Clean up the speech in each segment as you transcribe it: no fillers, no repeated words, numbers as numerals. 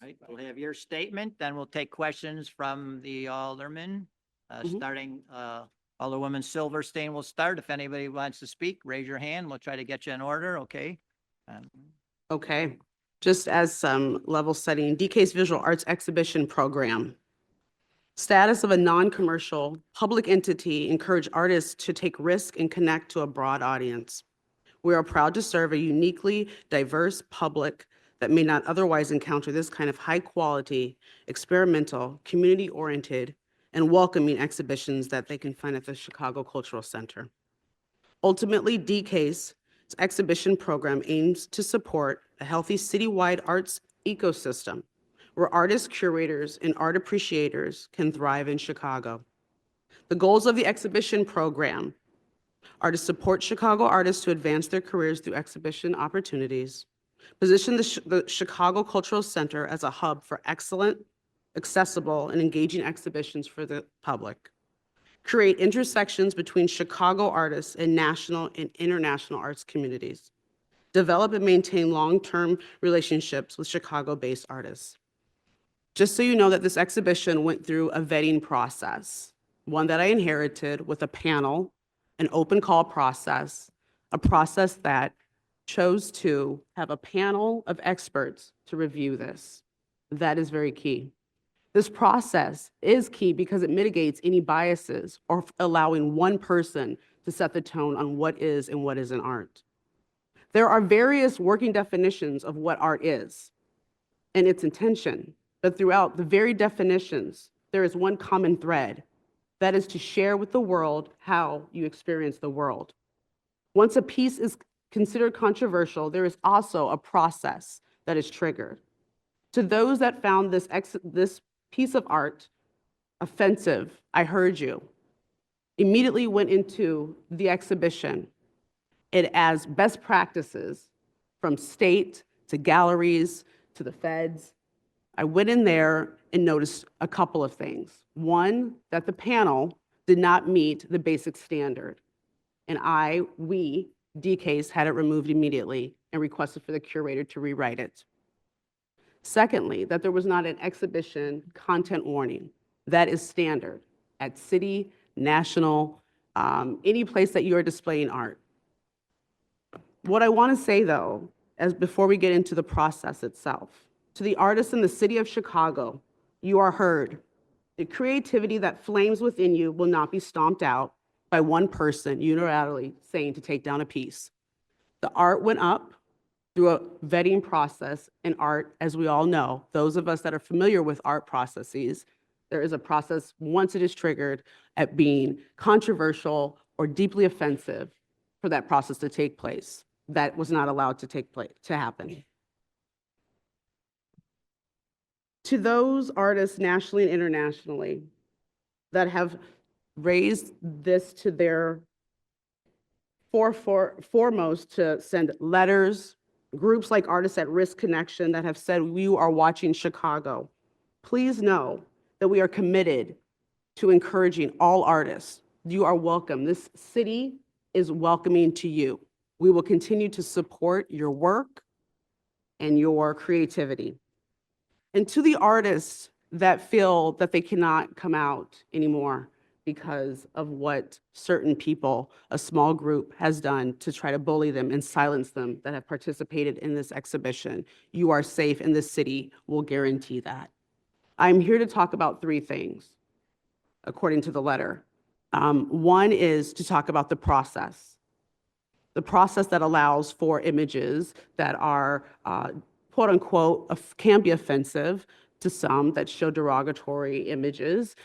Right, we'll have your statement, then we'll take questions from the aldermen, starting, Alderwoman Silverstein will start. If anybody wants to speak, raise your hand. We'll try to get you in order, okay? Okay, just as some level setting, DCASE Visual Arts Exhibition Program. Status of a non-commercial public entity encourage artists to take risk and connect to a broad audience. We are proud to serve a uniquely diverse public that may not otherwise encounter this kind of high quality, experimental, community-oriented, and welcoming exhibitions that they can find at the Chicago Cultural Center. Ultimately, DCASE's exhibition program aims to support a healthy citywide arts ecosystem where artists, curators, and art appreciators can thrive in Chicago. The goals of the exhibition program are to support Chicago artists to advance their careers through exhibition opportunities, position the Chicago Cultural Center as a hub for excellent, accessible, and engaging exhibitions for the public, create intersections between Chicago artists and national and international arts communities, develop and maintain long-term relationships with Chicago-based artists. Just so you know that this exhibition went through a vetting process, one that I inherited with a panel, an open call process, a process that chose to have a panel of experts to review this. That is very key. This process is key because it mitigates any biases or allowing one person to set the tone on what is and what isn't art. There are various working definitions of what art is and its intention, but throughout the very definitions, there is one common thread. That is to share with the world how you experience the world. Once a piece is considered controversial, there is also a process that is triggered. To those that found this piece of art offensive, I heard you, immediately went into the exhibition. It as best practices from state to galleries to the feds. I went in there and noticed a couple of things. One, that the panel did not meet the basic standard. And we, DCASE, had it removed immediately and requested for the curator to rewrite it. Secondly, that there was not an exhibition content warning. That is standard at city, national, any place that you are displaying art. What I want to say though, before we get into the process itself, to the artists in the city of Chicago, you are heard. The creativity that flames within you will not be stomped out by one person unilaterally saying to take down a piece. The art went up through a vetting process, and art, as we all know, those of us that are familiar with art processes, there is a process once it is triggered at being controversial or deeply offensive for that process to take place. That was not allowed to happen. To those artists nationally and internationally that have raised this to their foremost to send letters, groups like Artists at Risk Connection that have said, "You are watching Chicago." Please know that we are committed to encouraging all artists. You are welcome. This city is welcoming to you. We will continue to support your work and your creativity. And to the artists that feel that they cannot come out anymore because of what certain people, a small group, has done to try to bully them and silence them that have participated in this exhibition, you are safe and the city will guarantee that. I'm here to talk about three things, according to the letter. One is to talk about the process that allows for images that are quote unquote, can be offensive to some, that show derogatory images,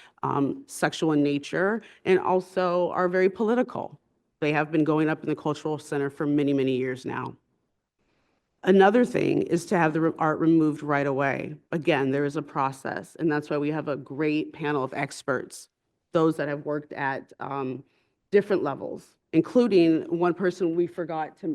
sexual in nature, and also are very political. They have been going up in the Cultural Center for many, many years now. Another thing is to have the art removed right away. Again, there is a process, and that's why we have a great panel of experts, those that have worked at different levels, including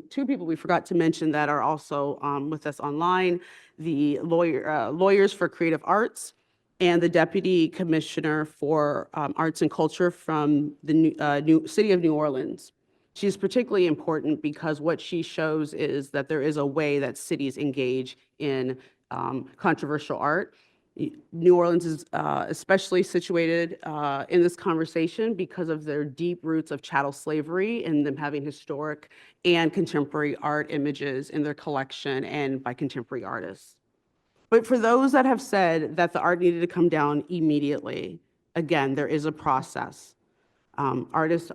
two people we forgot to mention that are also with us online, the Lawyers for Creative Arts and the Deputy Commissioner for Arts and Culture from the City of New Orleans. She's particularly important because what she shows is that there is a way that cities engage in controversial art. New Orleans is especially situated in this conversation because of their deep roots of chattel slavery and them having historic and contemporary art images in their collection and by contemporary artists. But for those that have said that the art needed to come down immediately, again, there is a process. Artists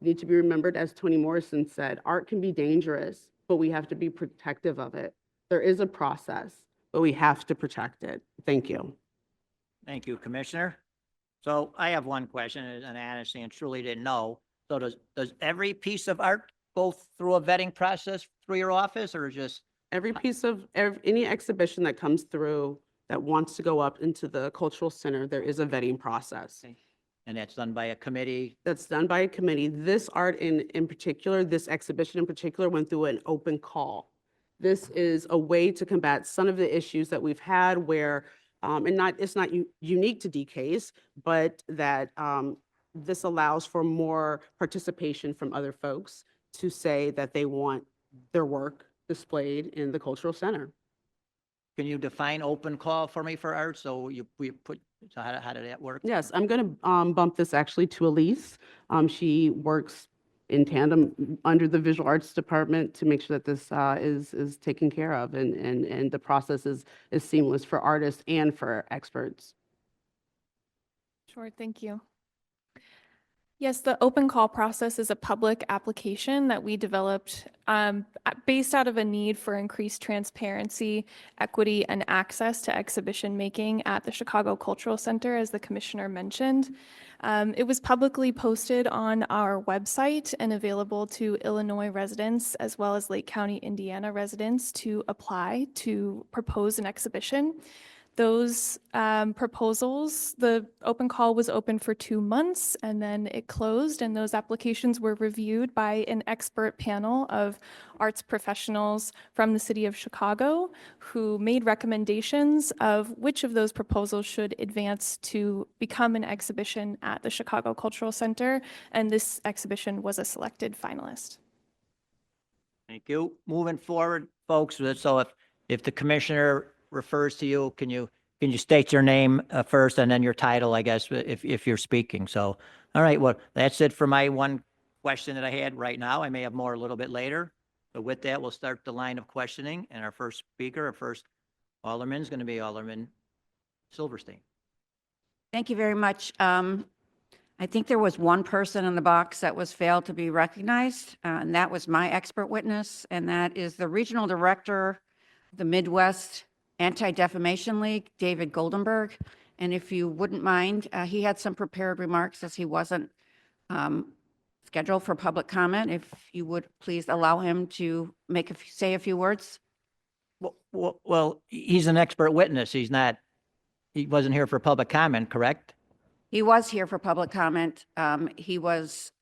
need to be remembered, as Toni Morrison said, art can be dangerous, but we have to be protective of it. There is a process, but we have to protect it. Thank you. Thank you, Commissioner. So I have one question, and I honestly and truly didn't know. So does every piece of art go through a vetting process through your office, or just? Every piece of, any exhibition that comes through that wants to go up into the cultural center, there is a vetting process. Okay. And that's done by a committee? That's done by a committee. This art in particular, this exhibition in particular, went through an open call. This is a way to combat some of the issues that we've had where, it's not unique to DCASE, but that this allows for more participation from other folks to say that they want their work displayed in the cultural center. Can you define open call for me for art? So how did that work? Yes, I'm going to bump this actually to Elise. She works in tandem under the visual arts department to make sure that this is taken care of and the process is seamless for artists and for experts. Sure, thank you. Yes, the open call process is a public application that we developed based out of a need for increased transparency, equity, and access to exhibition making at the Chicago Cultural Center, as the commissioner mentioned. It was publicly posted on our website and available to Illinois residents as well as Lake County, Indiana residents to apply to propose an exhibition. Those proposals, the open call was open for 2 months and then it closed, and those applications were reviewed by an expert panel of arts professionals from the city of Chicago who made recommendations of which of those proposals should advance to become an exhibition at the Chicago Cultural Center, and this exhibition was a selected finalist. Thank you. Moving forward, folks, so if the commissioner refers to you, can you state your name first and then your title, I guess, if you're speaking. So, all right, well, that's it for my one question that I had right now. I may have more a little bit later. But with that, we'll start the line of questioning. And our first speaker, our first alderman is going to be Alderman Silverstein. Thank you very much. I think there was one person in the box that was failed to be recognized, and that was my expert witness, and that is the Regional Director of the Midwest Anti-Defamation League, David Goldenberg. And if you wouldn't mind, he had some prepared remarks as he wasn't scheduled for public comment. If you would please allow him to say a few words. Well, he's an expert witness. He wasn't here for public comment, correct? He was here for public comment. He was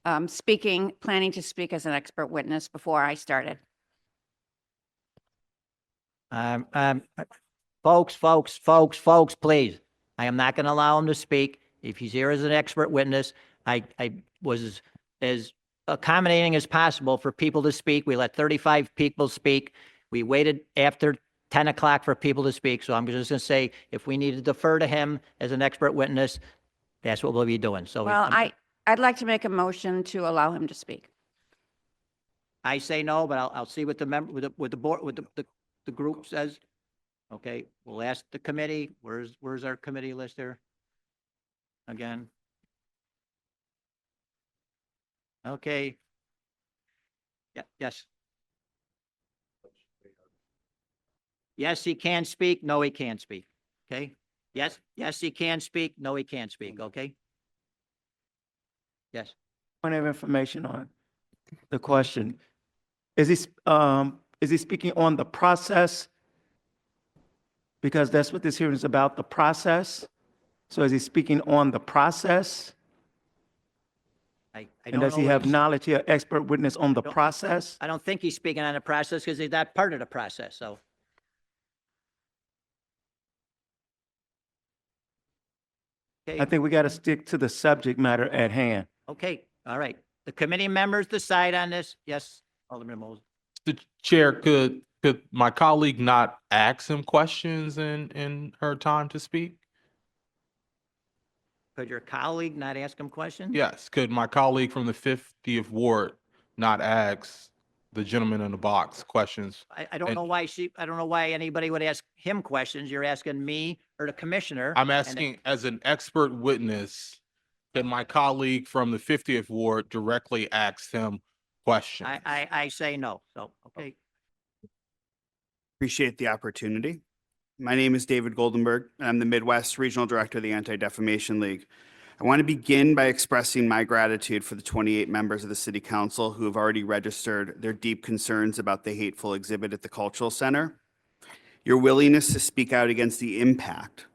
planning to speak as an expert witness before I started. Folks, please. I am not going to allow him to speak. If he's here as an expert witness, I was as accommodating as possible for people to speak. We let 35 people speak. We waited after 10 o'clock for people to speak. So I'm just going to say, if we need to defer to him as an expert witness, that's what we'll be doing. So, well, I'd like to make a motion to allow him to speak. I say no, but I'll see what the member, with the board, with the group says. Okay, we'll ask the committee. Where's our committee list here? Again. Okay. Yeah, yes. Yes, he can speak. No, he can't speak. Okay. Yes, he can speak. No, he can't speak. Okay. Yes. Point of information on the question. Is he speaking on the process? Because that's what this hearing is about, the process. So is he speaking on the process? I And don't does he know have what knowledge here, expert witness on the process? I don't think he's speaking on the process because he's not part of the process. So. Okay. I think we got to stick to the subject matter at hand. Okay. All right. The committee members decide on this. Yes, Alderman Moses. The chair, could Could my colleague not ask him questions in her time to speak? Could your colleague not ask him questions? Yes. Could my colleague from the 50th Ward not ask the gentleman in the box questions? I don't know why I don't know why anybody would ask him questions. You're asking me or the commissioner. I'm and asking as an expert witness, can my colleague from the 50th Ward directly ask him questions? I say no. So, okay. Appreciate the opportunity. My name is David Goldenberg, and I'm the Midwest Regional Director of the Anti-Defamation League. I want to begin by expressing my gratitude for the 28 members of the City Council who have already registered their deep concerns about the hateful exhibit at the Cultural Center. Your willingness to speak out against the impact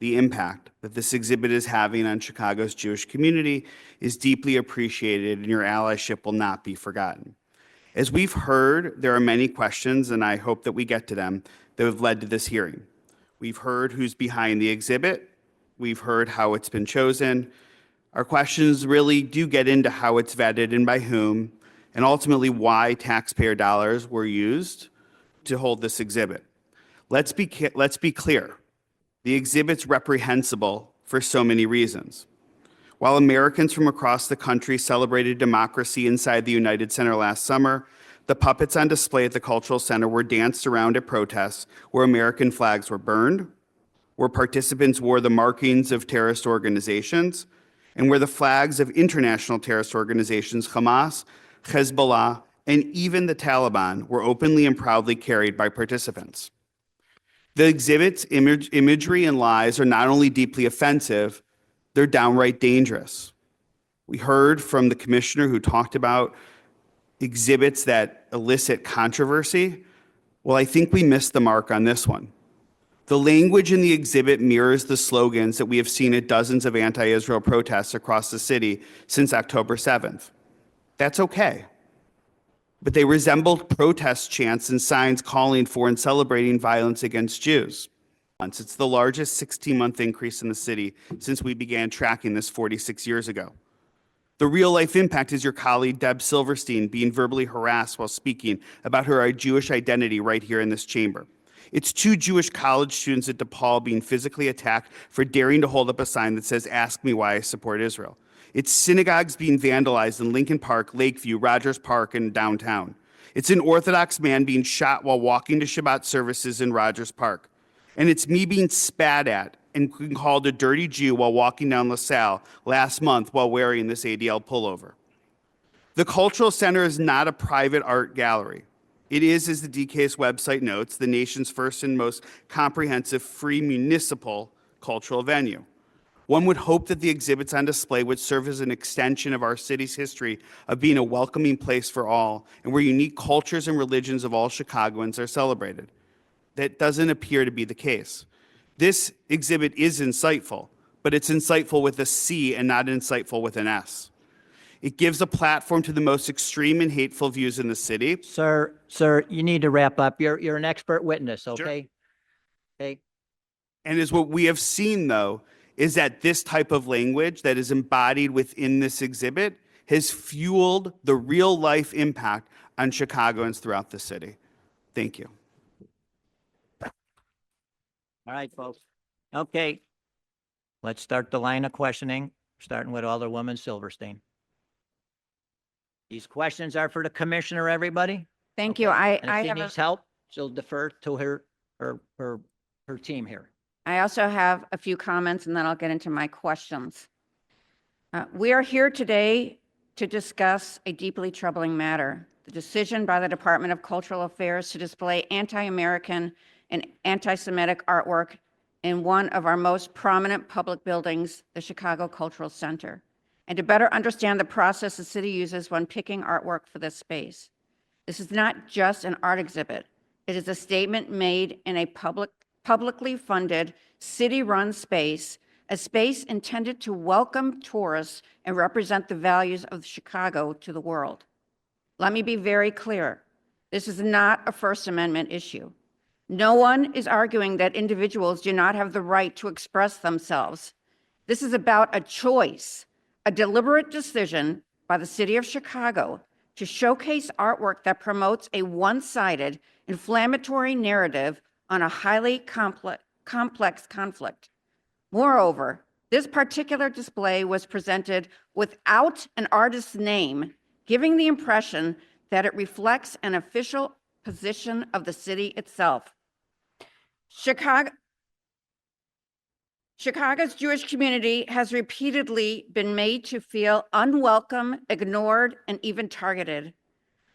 that this exhibit is having on Chicago's Jewish community is deeply appreciated, and your allyship will not be forgotten. As we've heard, there are many questions, and I hope that we get to them, that have led to this hearing. We've heard who's behind the exhibit. We've heard how it's been chosen. Our questions really do get into how it's vetted and by whom, and ultimately why taxpayer dollars were used to hold this exhibit. Let's be clear. The exhibit's reprehensible for so many reasons. While Americans from across the country celebrated democracy inside the United Center last summer, the puppets on display at the Cultural Center were danced around at protests where American flags were burned, where participants wore the markings of terrorist organizations, and where the flags of international terrorist organizations Hamas, Hezbollah, and even the Taliban were openly and proudly carried by participants. The exhibit's imagery and lies are not only deeply offensive, they're downright dangerous. We heard from the commissioner who talked about exhibits that elicit controversy. Well, I think we missed the mark on this one. The language in the exhibit mirrors the slogans that we have seen at dozens of anti-Israel protests across the city since October 7th. That's okay. But they resembled protest chants and signs calling for and celebrating violence against Jews. It's the largest 16-month increase in the city since we began tracking this 46 years ago. The real-life impact is your colleague, Deb Silverstein, being verbally harassed while speaking about her Jewish identity right here in this chamber. It's 2 Jewish college students at DePaul being physically attacked for daring to hold up a sign that says, "Ask me why I support Israel." It's synagogues being vandalized in Lincoln Park, Lakeview, Rogers Park, and downtown. It's an Orthodox man being shot while walking to Shabbat services in Rogers Park. And it's me being spat at and called a dirty Jew while walking down LaSalle last month while wearing this ADL pullover. The Cultural Center is not a private art gallery. It is, as the DCASE website notes, the nation's first and most comprehensive free municipal cultural venue. One would hope that the exhibits on display would serve as an extension of our city's history of being a welcoming place for all and where unique cultures and religions of all Chicagoans are celebrated. That doesn't appear to be the case. This exhibit is insightful, but it's insightful with a C and not insightful with an S. It gives a platform to the most extreme and hateful views in the city. Sir, you need to wrap up. You're an expert witness, okay? Okay. And is what we have seen, though, is that this type of language that is embodied within this exhibit has fueled the real-life impact on Chicagoans throughout the city. Thank you. All right, folks. Okay. Let's start the line of questioning, starting with Alderwoman Silverstein. These questions are for the commissioner, everybody. Thank you. Okay? And I if she have needs help, she'll defer to her team here. I also have a few comments, and then I'll get into my questions. We are here today to discuss a deeply troubling matter, the decision by the Department of Cultural Affairs to display anti-American and anti-Semitic artwork in one of our most prominent public buildings, the Chicago Cultural Center, and to better understand the process the city uses when picking artwork for this space. This is not just an art exhibit. It is a statement made in a publicly funded, city-run space, a space intended to welcome tourists and represent the values of Chicago to the world. Let me be very clear. This is not a First Amendment issue. No one is arguing that individuals do not have the right to express themselves. This is about a choice, a deliberate decision by the city of Chicago to showcase artwork that promotes a one-sided, inflammatory narrative on a highly complex conflict. Moreover, this particular display was presented without an artist's name, giving the impression that it reflects an official position of the city itself. Chicago's Jewish community has repeatedly been made to feel unwelcome, ignored, and even targeted.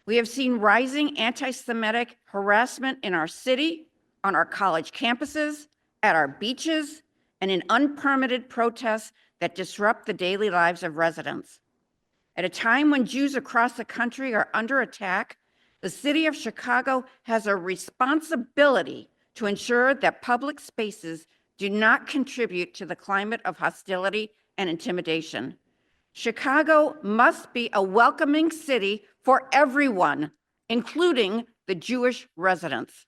We have seen rising anti-Semitic harassment in our city, on our college campuses, at our beaches, and in unpermitted protests that disrupt the daily lives of residents. At a time when Jews across the country are under attack, the city of Chicago has a responsibility to ensure that public spaces do not contribute to the climate of hostility and intimidation. Chicago must be a welcoming city for everyone, including the Jewish residents.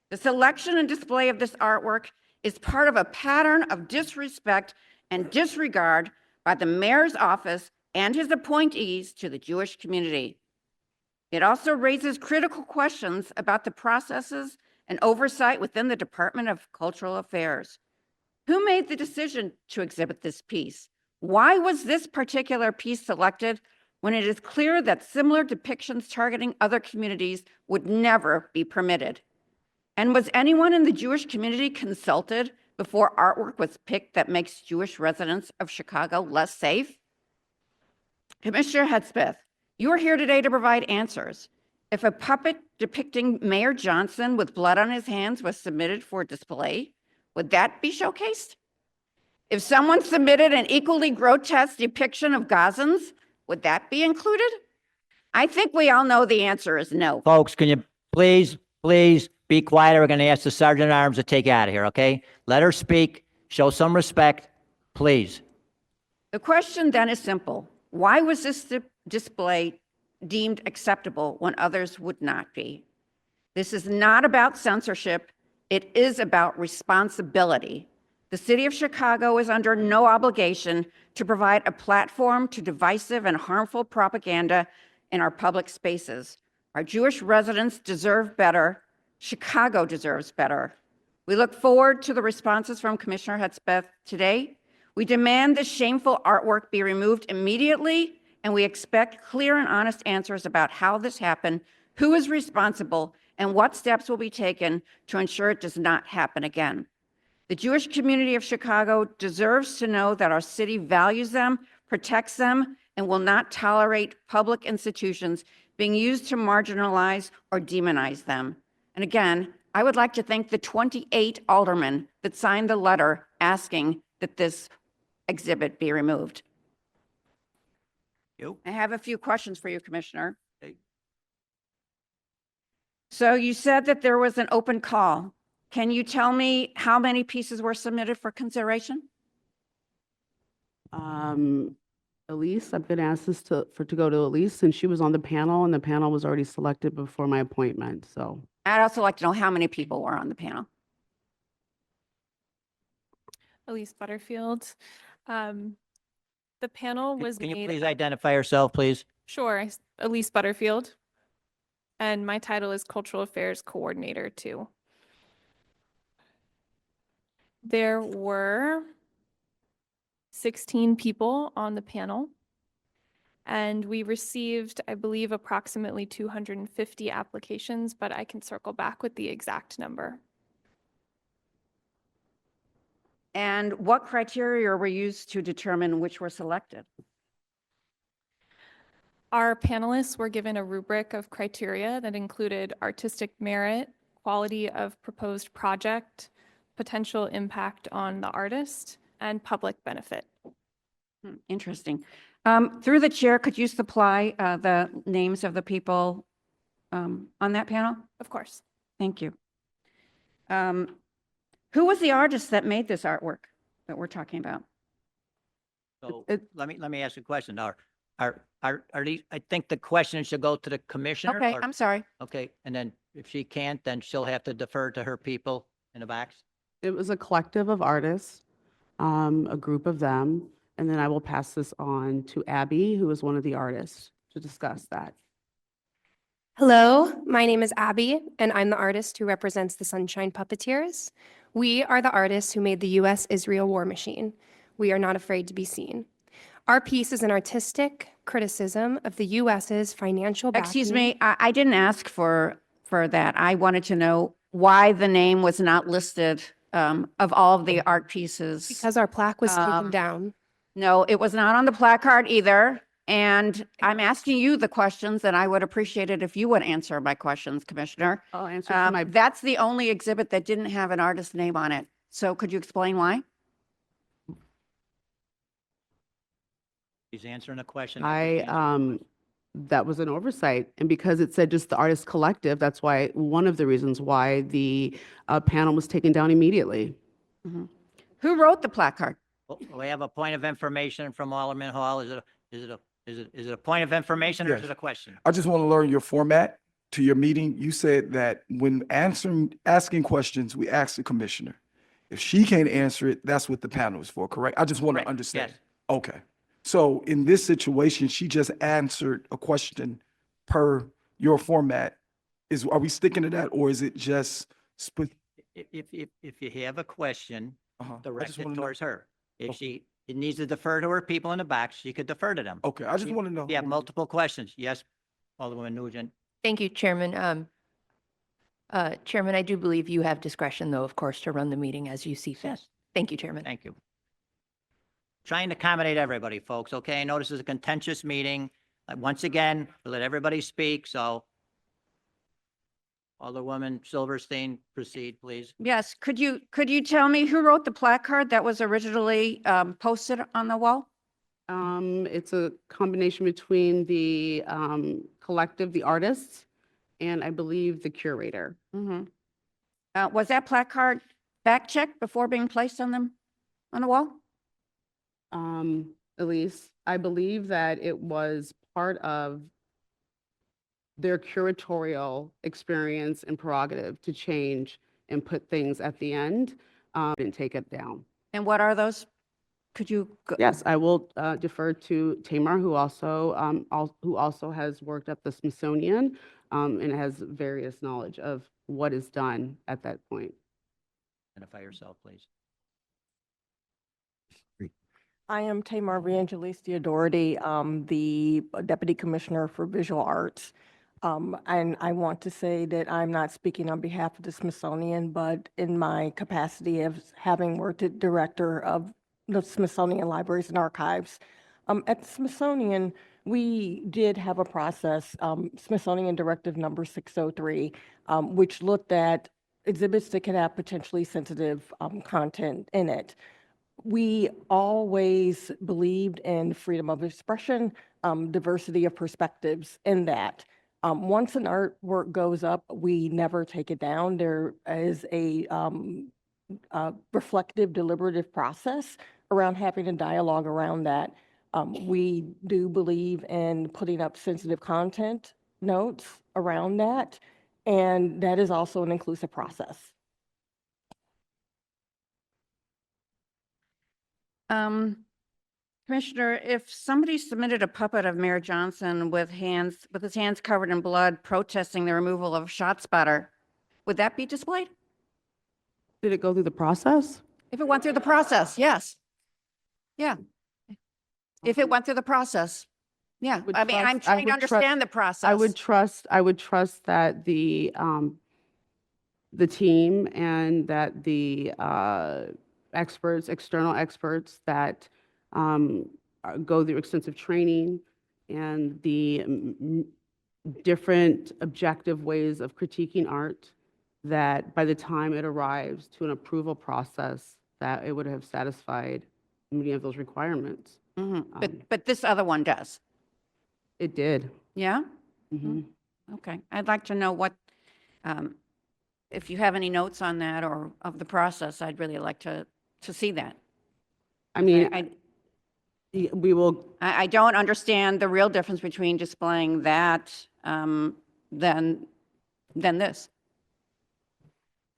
The selection and display of this artwork is part of a pattern of disrespect and disregard by the mayor's office and his appointees to the Jewish community. It also raises critical questions about the processes and oversight within the Department of Cultural Affairs. Who made the decision to exhibit this piece? Why was this particular piece selected when it is clear that similar depictions targeting other communities would never be permitted? And was anyone in the Jewish community consulted before artwork was picked that makes Jewish residents of Chicago less safe? Commissioner Hedspeth, you are here today to provide answers. If a puppet depicting Mayor Johnson with blood on his hands was submitted for display, would that be showcased? If someone submitted an equally grotesque depiction of Gazans, would that be included? I think we all know the answer is no. Folks, can you please be quiet, or we're going to ask the Sergeant at Arms to take you out of here, okay? Let her speak. Show some respect, please. The question then is simple. Why was this display deemed acceptable when others would not be? This is not about censorship. It is about responsibility. The city of Chicago is under no obligation to provide a platform to divisive and harmful propaganda in our public spaces. Our Jewish residents deserve better. Chicago deserves better. We look forward to the responses from Commissioner Hedspeth today. We demand this shameful artwork be removed immediately, and we expect clear and honest answers about how this happened, who is responsible, and what steps will be taken to ensure it does not happen again. The Jewish community of Chicago deserves to know that our city values them, protects them, and will not tolerate public institutions being used to marginalize or demonize them. And again, I would like to thank the 28 aldermen that signed the letter asking that this exhibit be removed. I have a few questions for you, Commissioner. Okay. So you said that there was an open call. Can you tell me how many pieces were submitted for consideration? Elise, I've been asked this to go to Elise, and she was on the panel, and the panel was already selected before my appointment, so. I'd also like to know how many people were on the panel. Elise Butterfield. The panel was Can you made. please identify yourself, please? Sure, Elise Butterfield. And my title is Cultural Affairs Coordinator too. There were 16 people on the panel, and we received, I believe, approximately 250 applications, but I can circle back with the exact number. And what criteria were used to determine which were selected? Our panelists were given a rubric of criteria that included artistic merit, quality of proposed project, potential impact on the artist, and public benefit. Interesting. Through the chair, could you supply the names of the people on that panel? Of course. Thank you. Who was the artist that made this artwork that we're talking about? So let me ask you a question. Are these, I think the question should go to the commissioner. Okay, or- I'm sorry. Okay, and then if she can't, then she'll have to defer to her people in the backs. It was a collective of artists, a group of them, and then I will pass this on to Abby, who is one of the artists, to discuss that. Hello, my name is Abby, and I'm the artist who represents the Sunshine Puppeteers. We are the artists who made the U.S.-Israel war machine. We are not afraid to be seen. Our piece is an artistic criticism of the U.S.'s financial backing. Excuse me, I didn't ask for that. I wanted to know why the name was not listed of all of the art pieces. Because our plaque was taken down. No, it was not on the placard either. And I'm asking you the questions, and I would appreciate it if you would answer my questions, Commissioner. I'll answer for my, That's the only exhibit that didn't have an artist's name on it. So could you explain why? He's answering a question. that was an oversight. And because it said just the artist collective, that's why, one of the reasons why the panel was taken down immediately. Who wrote the placard? We have a point of information from Alderman Hall. Is it a point of information or is Yes. it a question? I just want to learn your format to your meeting. You said that when asking questions, we ask the commissioner. If she can't answer it, that's what the panel is for, correct? I just want Correct, to understand. yes. Okay. So in this situation, she just answered a question per your format. Are we sticking to that, or is it just split? If you have a question, I just direct it wanna know. towards her. If Okay. it needs to defer to her people in the back, she could defer to them. Okay, I just want to know. You have multiple questions. Yes, Alderwoman Nugent. Thank you, Chairman. Chairman, I do believe you have discretion, though, of course, to run the meeting as you see fit. Yes. Thank you, Chairman. Thank you. Trying to accommodate everybody, folks, okay? I know this is a contentious meeting. Once again, we'll let everybody speak, so Alderwoman Silverstein, proceed, please. Yes, could you tell me who wrote the placard that was originally posted on the wall? It's a combination between the collective, the artists, and I believe the curator. Was that placard fact-checked before being placed on the wall? Elise, I believe that it was part of their curatorial experience and prerogative to change and put things at the end, and take it down. And what are those? Could you? Yes, I will defer to Tamar, who also has worked at the Smithsonian and has various knowledge of what is done at that point. Identify yourself, please. I am Tamar Vangelis Theodority, the Deputy Commissioner for Visual Arts. And I want to say that I'm not speaking on behalf of the Smithsonian, but in my capacity of having worked as Director of the Smithsonian Libraries and Archives. At the Smithsonian, we did have a process, Smithsonian Directive number 603, which looked at exhibits that could have potentially sensitive content in it. We always believed in freedom of expression, diversity of perspectives in that. Once an artwork goes up, we never take it down. There is a reflective, deliberative process around having a dialogue around that. We do believe in putting up sensitive content notes around that, and that is also an inclusive process. Commissioner, if somebody submitted a puppet of Mayor Johnson with his hands covered in blood protesting the removal of a shot spotter, would that be displayed? Did it go through the process? If it went through the process, yes. Yeah. If it went through the process. Yeah, Would I mean, I'm trust- I trying to would trust- understand the process. I would trust that the team and that the experts, external experts that go through extensive training and the different objective ways of critiquing art, that by the time it arrives to an approval process, that it would have satisfied many of those requirements. But this other one does. It did. Yeah? Mhm. Okay. I'd like to know what, if you have any notes on that or of the process, I'd really like to see that. I mean, I we will, I don't understand the real difference between displaying that than this.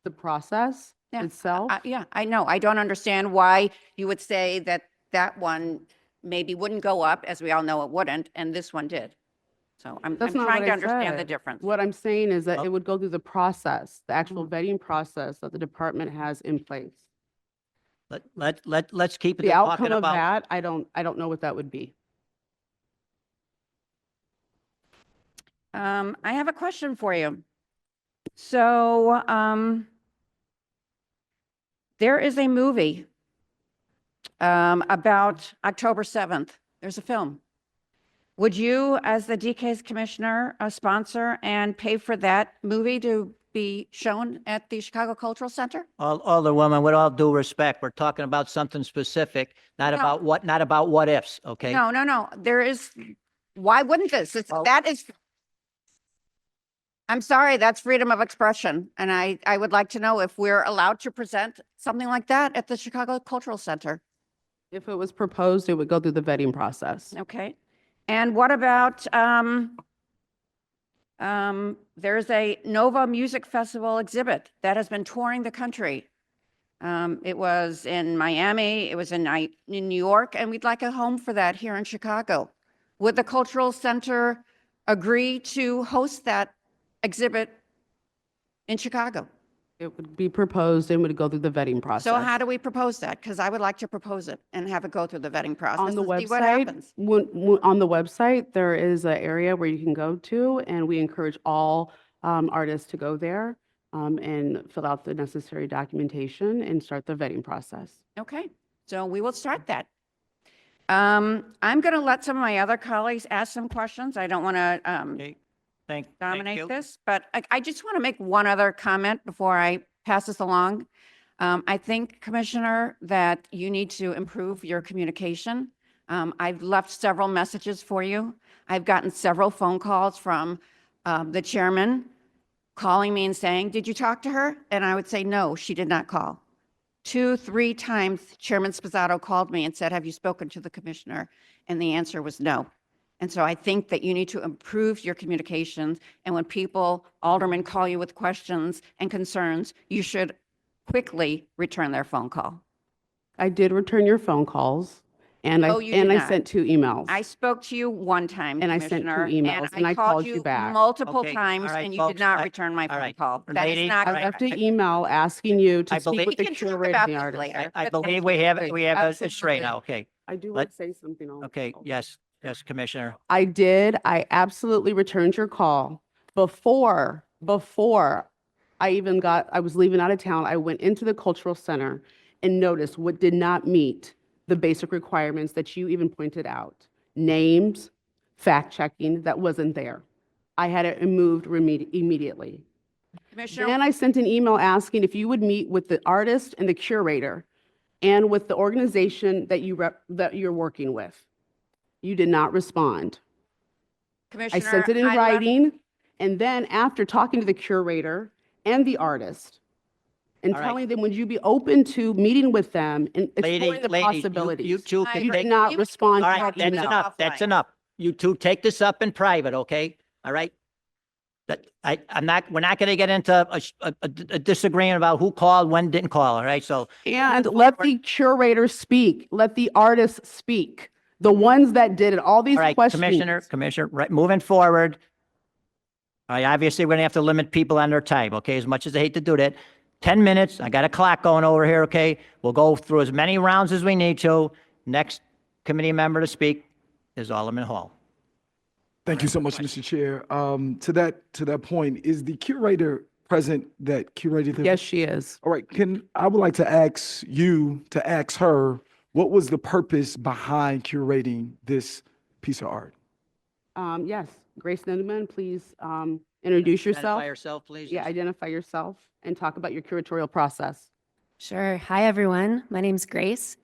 the process Yeah, itself. Yeah, I know. I don't understand why you would say that that one maybe wouldn't go up, as we all know it wouldn't, and this one did. So I'm That's not trying what to I understand the said. difference. What I'm saying is that Oh. it would go through the process, the actual vetting process that the department has in place. Let's keep it The to outcome talking of about. that, I don't know what that would be. I have a question for you. So, there is a movie about October 7th. There's a film. Would you, as the DCASE commissioner, sponsor and pay for that movie to be shown at the Chicago Cultural Center? Alderwoman, with all due respect, we're talking about something specific, not No. about what ifs, okay? No. There is, why wouldn't this? That is, I'm sorry, that's freedom of expression. And I would like to know if we're allowed to present something like that at the Chicago Cultural Center. If it was proposed, it would go through the vetting process. Okay. And what about, there's a Nova Music Festival exhibit that has been touring the country. It was in Miami, it was in New York, and we'd like a home for that here in Chicago. Would the Cultural Center agree to host that exhibit in Chicago? It would be proposed and would go through the vetting process. So how do we propose that? Because I would like to propose it and have it go through the vetting process On the and see what website, happens. on the website, there is an area where you can go to, and we encourage all artists to go there and fill out the necessary documentation and start the vetting process. Okay, so we will start that. I'm going to let some of my other colleagues ask some questions. I don't want to Okay, thank you. dominate this, but I just want to make one other comment before I pass this along. I think, Commissioner, that you need to improve your communication. I've left several messages for you. I've gotten several phone calls from the chairman calling me and saying, did you talk to her? And I would say, no, she did not call. 2, 3 times, Chairman Sposato called me and said, have you spoken to the commissioner? And the answer was no. And so I think that you need to improve your communications. And when people, aldermen, call you with questions and concerns, you should quickly return their phone call. I did return your phone calls, and No, you did I not. sent 2 emails. I spoke to you one time, And I sent 2 Commissioner, emails, and I called you back. multiple Okay, times, all right, and you folks, did not I- return my all phone right. call. That is Ladies, not all I right. left correct. an email asking you to I speak believe- with the We can talk curator about and the this artist. later. I but believe thank we have a Absolutely. straight now, okay? I do Let- want to say something else. Okay, yes, Commissioner. I did. I absolutely returned your call. Before I was leaving out of town, I went into the cultural center and noticed what did not meet the basic requirements that you even pointed out. Names, fact checking, that wasn't there. I had it removed immediately. Commissioner, Then I sent an email asking if you would meet with the artist and the curator and with the organization that you're working with. You did not respond. I Commissioner, sent it in left- writing, and then after talking to the curator and the artist and All right. telling them, would you be open to meeting with them and Lady, exploring the lady, you possibilities? two I can You agree. did take, not We- respond all to right, that that's email. enough, that's offline. enough. You two take this up in private, okay? All right? That, we're not gonna get into a disagreement about who called, when didn't call, all right? So, And let the curator speak, let the artists speak, the ones that did it, all these all right, questions. Commissioner, right, moving forward. All right, obviously, we're gonna have to limit people on their time, okay? As much as I hate to do that. 10 minutes, I got a clock going over here, okay? We'll go through as many rounds as we need to. Next committee member to speak is Alderman Hall. Thank you so much, Mr. Chair. To that point, is the curator present that curated the? Yes, she is. All right, I would like to ask you to ask her, what was the purpose behind curating this piece of art? Yes, Grace Needleman, please introduce yourself. Identify yourself, please. Yeah, identify yourself and talk about your curatorial process. Sure. Hi, everyone. My name's Grace.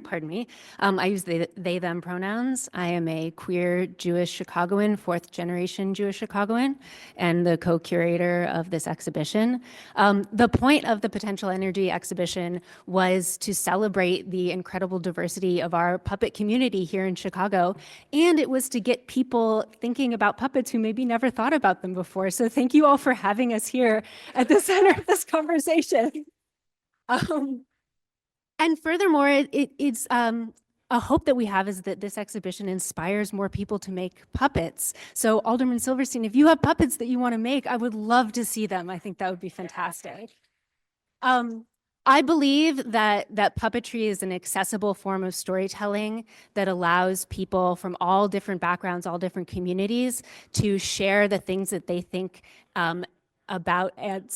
Pardon me. I use they, them pronouns. I am a queer Jewish Chicagoan, 4th generation Jewish Chicagoan, and the co-curator of this exhibition. The point of the Potential Energy exhibition was to celebrate the incredible diversity of our puppet community here in Chicago, and it was to get people thinking about puppets who maybe never thought about them before. So thank you all for having us here at the center of this conversation. And furthermore, it's a hope that we have is that this exhibition inspires more people to make puppets. So Alderman Silverstein, if you have puppets that you want to make, I would love to see them. I think that would be fantastic. I believe that puppetry is an accessible form of storytelling that allows people from all different backgrounds, all different communities to share the things that they think about and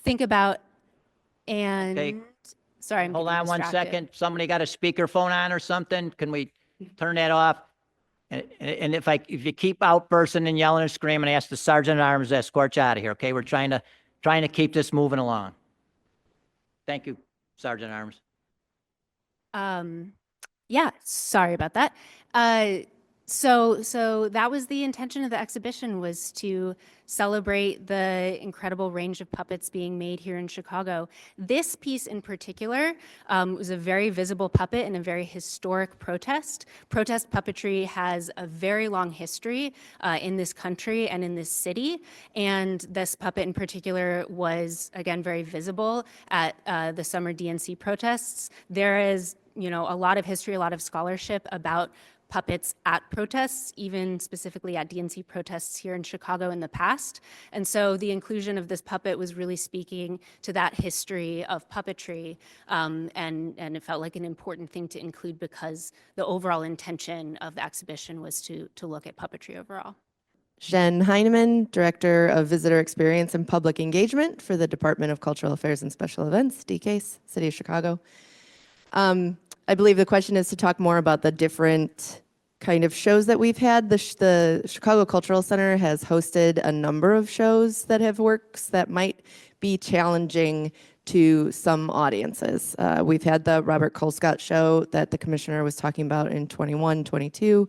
think about and Okay. sorry, I'm Hold getting on one distracted. second. Somebody got a speakerphone on or something? Can we turn that off? And if you keep outbursting and yelling and screaming, ask the sergeant at arms to escort you out of here, okay? We're trying to keep this moving along. Thank you, Sergeant at Arms. Yeah, sorry about that. So that was the intention of the exhibition, was to celebrate the incredible range of puppets being made here in Chicago. This piece in particular was a very visible puppet in a very historic protest. Protest puppetry has a very long history in this country and in this city, and this puppet in particular was, again, very visible at the summer DNC protests. There is, you know, a lot of history, a lot of scholarship about puppets at protests, even specifically at DNC protests here in Chicago in the past. And so the inclusion of this puppet was really speaking to that history of puppetry, and it felt like an important thing to include because the overall intention of the exhibition was to look at puppetry overall. Zhen Heinemann, Director of Visitor Experience and Public Engagement for the Department of Cultural Affairs and Special Events, DCASE, City of Chicago. I believe the question is to talk more about the different kind of shows that we've had. The Chicago Cultural Center has hosted a number of shows that have works that might be challenging to some audiences. We've had the Robert Colescott show that the commissioner was talking about in 21, 22.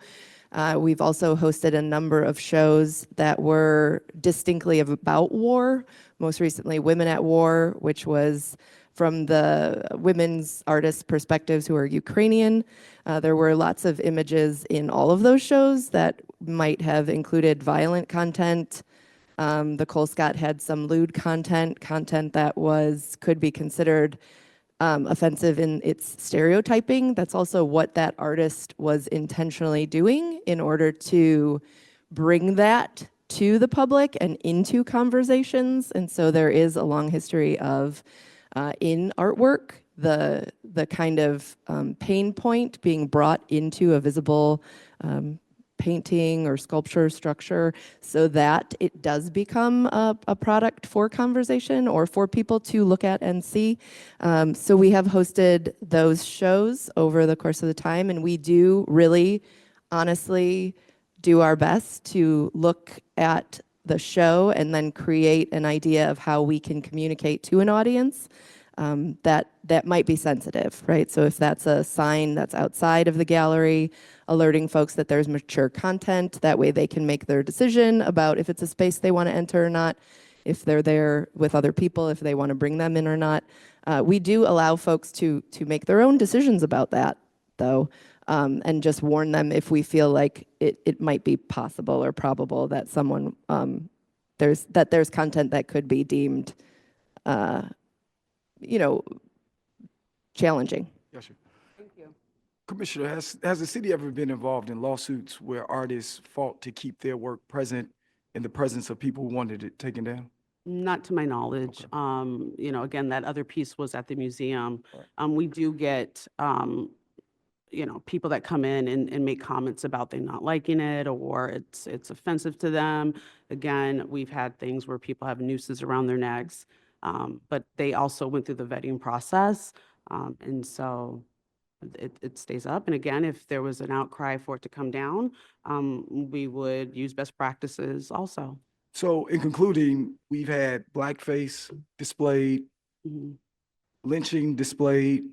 We've also hosted a number of shows that were distinctly about war, most recently Women at War, which was from the women's artists' perspectives who are Ukrainian. There were lots of images in all of those shows that might have included violent content. The Colescott had some lewd content that could be considered offensive in its stereotyping. That's also what that artist was intentionally doing in order to bring that to the public and into conversations. And so there is a long history of in artwork, the kind of pain point being brought into a visible painting or sculpture structure so that it does become a product for conversation or for people to look at and see. So we have hosted those shows over the course of the time, and we do really honestly do our best to look at the show and then create an idea of how we can communicate to an audience that might be sensitive, right? So if that's a sign that's outside of the gallery, alerting folks that there's mature content, that way they can make their decision about if it's a space they want to enter or not, if they're there with other people, if they want to bring them in or not. We do allow folks to make their own decisions about that, though, and just warn them if we feel like it might be possible or probable that someone, there's content that could be deemed, challenging. Yes, sir. Thank you. Commissioner, has the city ever been involved in lawsuits where artists fought to keep their work present in the presence of people who wanted it taken down? Not to my knowledge. Okay. Again, that other piece was at the museum. We do get, people that come in and make comments about them not liking it or it's offensive to them. Again, we've had things where people have nooses around their necks, but they also went through the vetting process. And so it stays up. And again, if there was an outcry for it to come down, we would use best practices also. So in concluding, we've had blackface displayed, lynching displayed,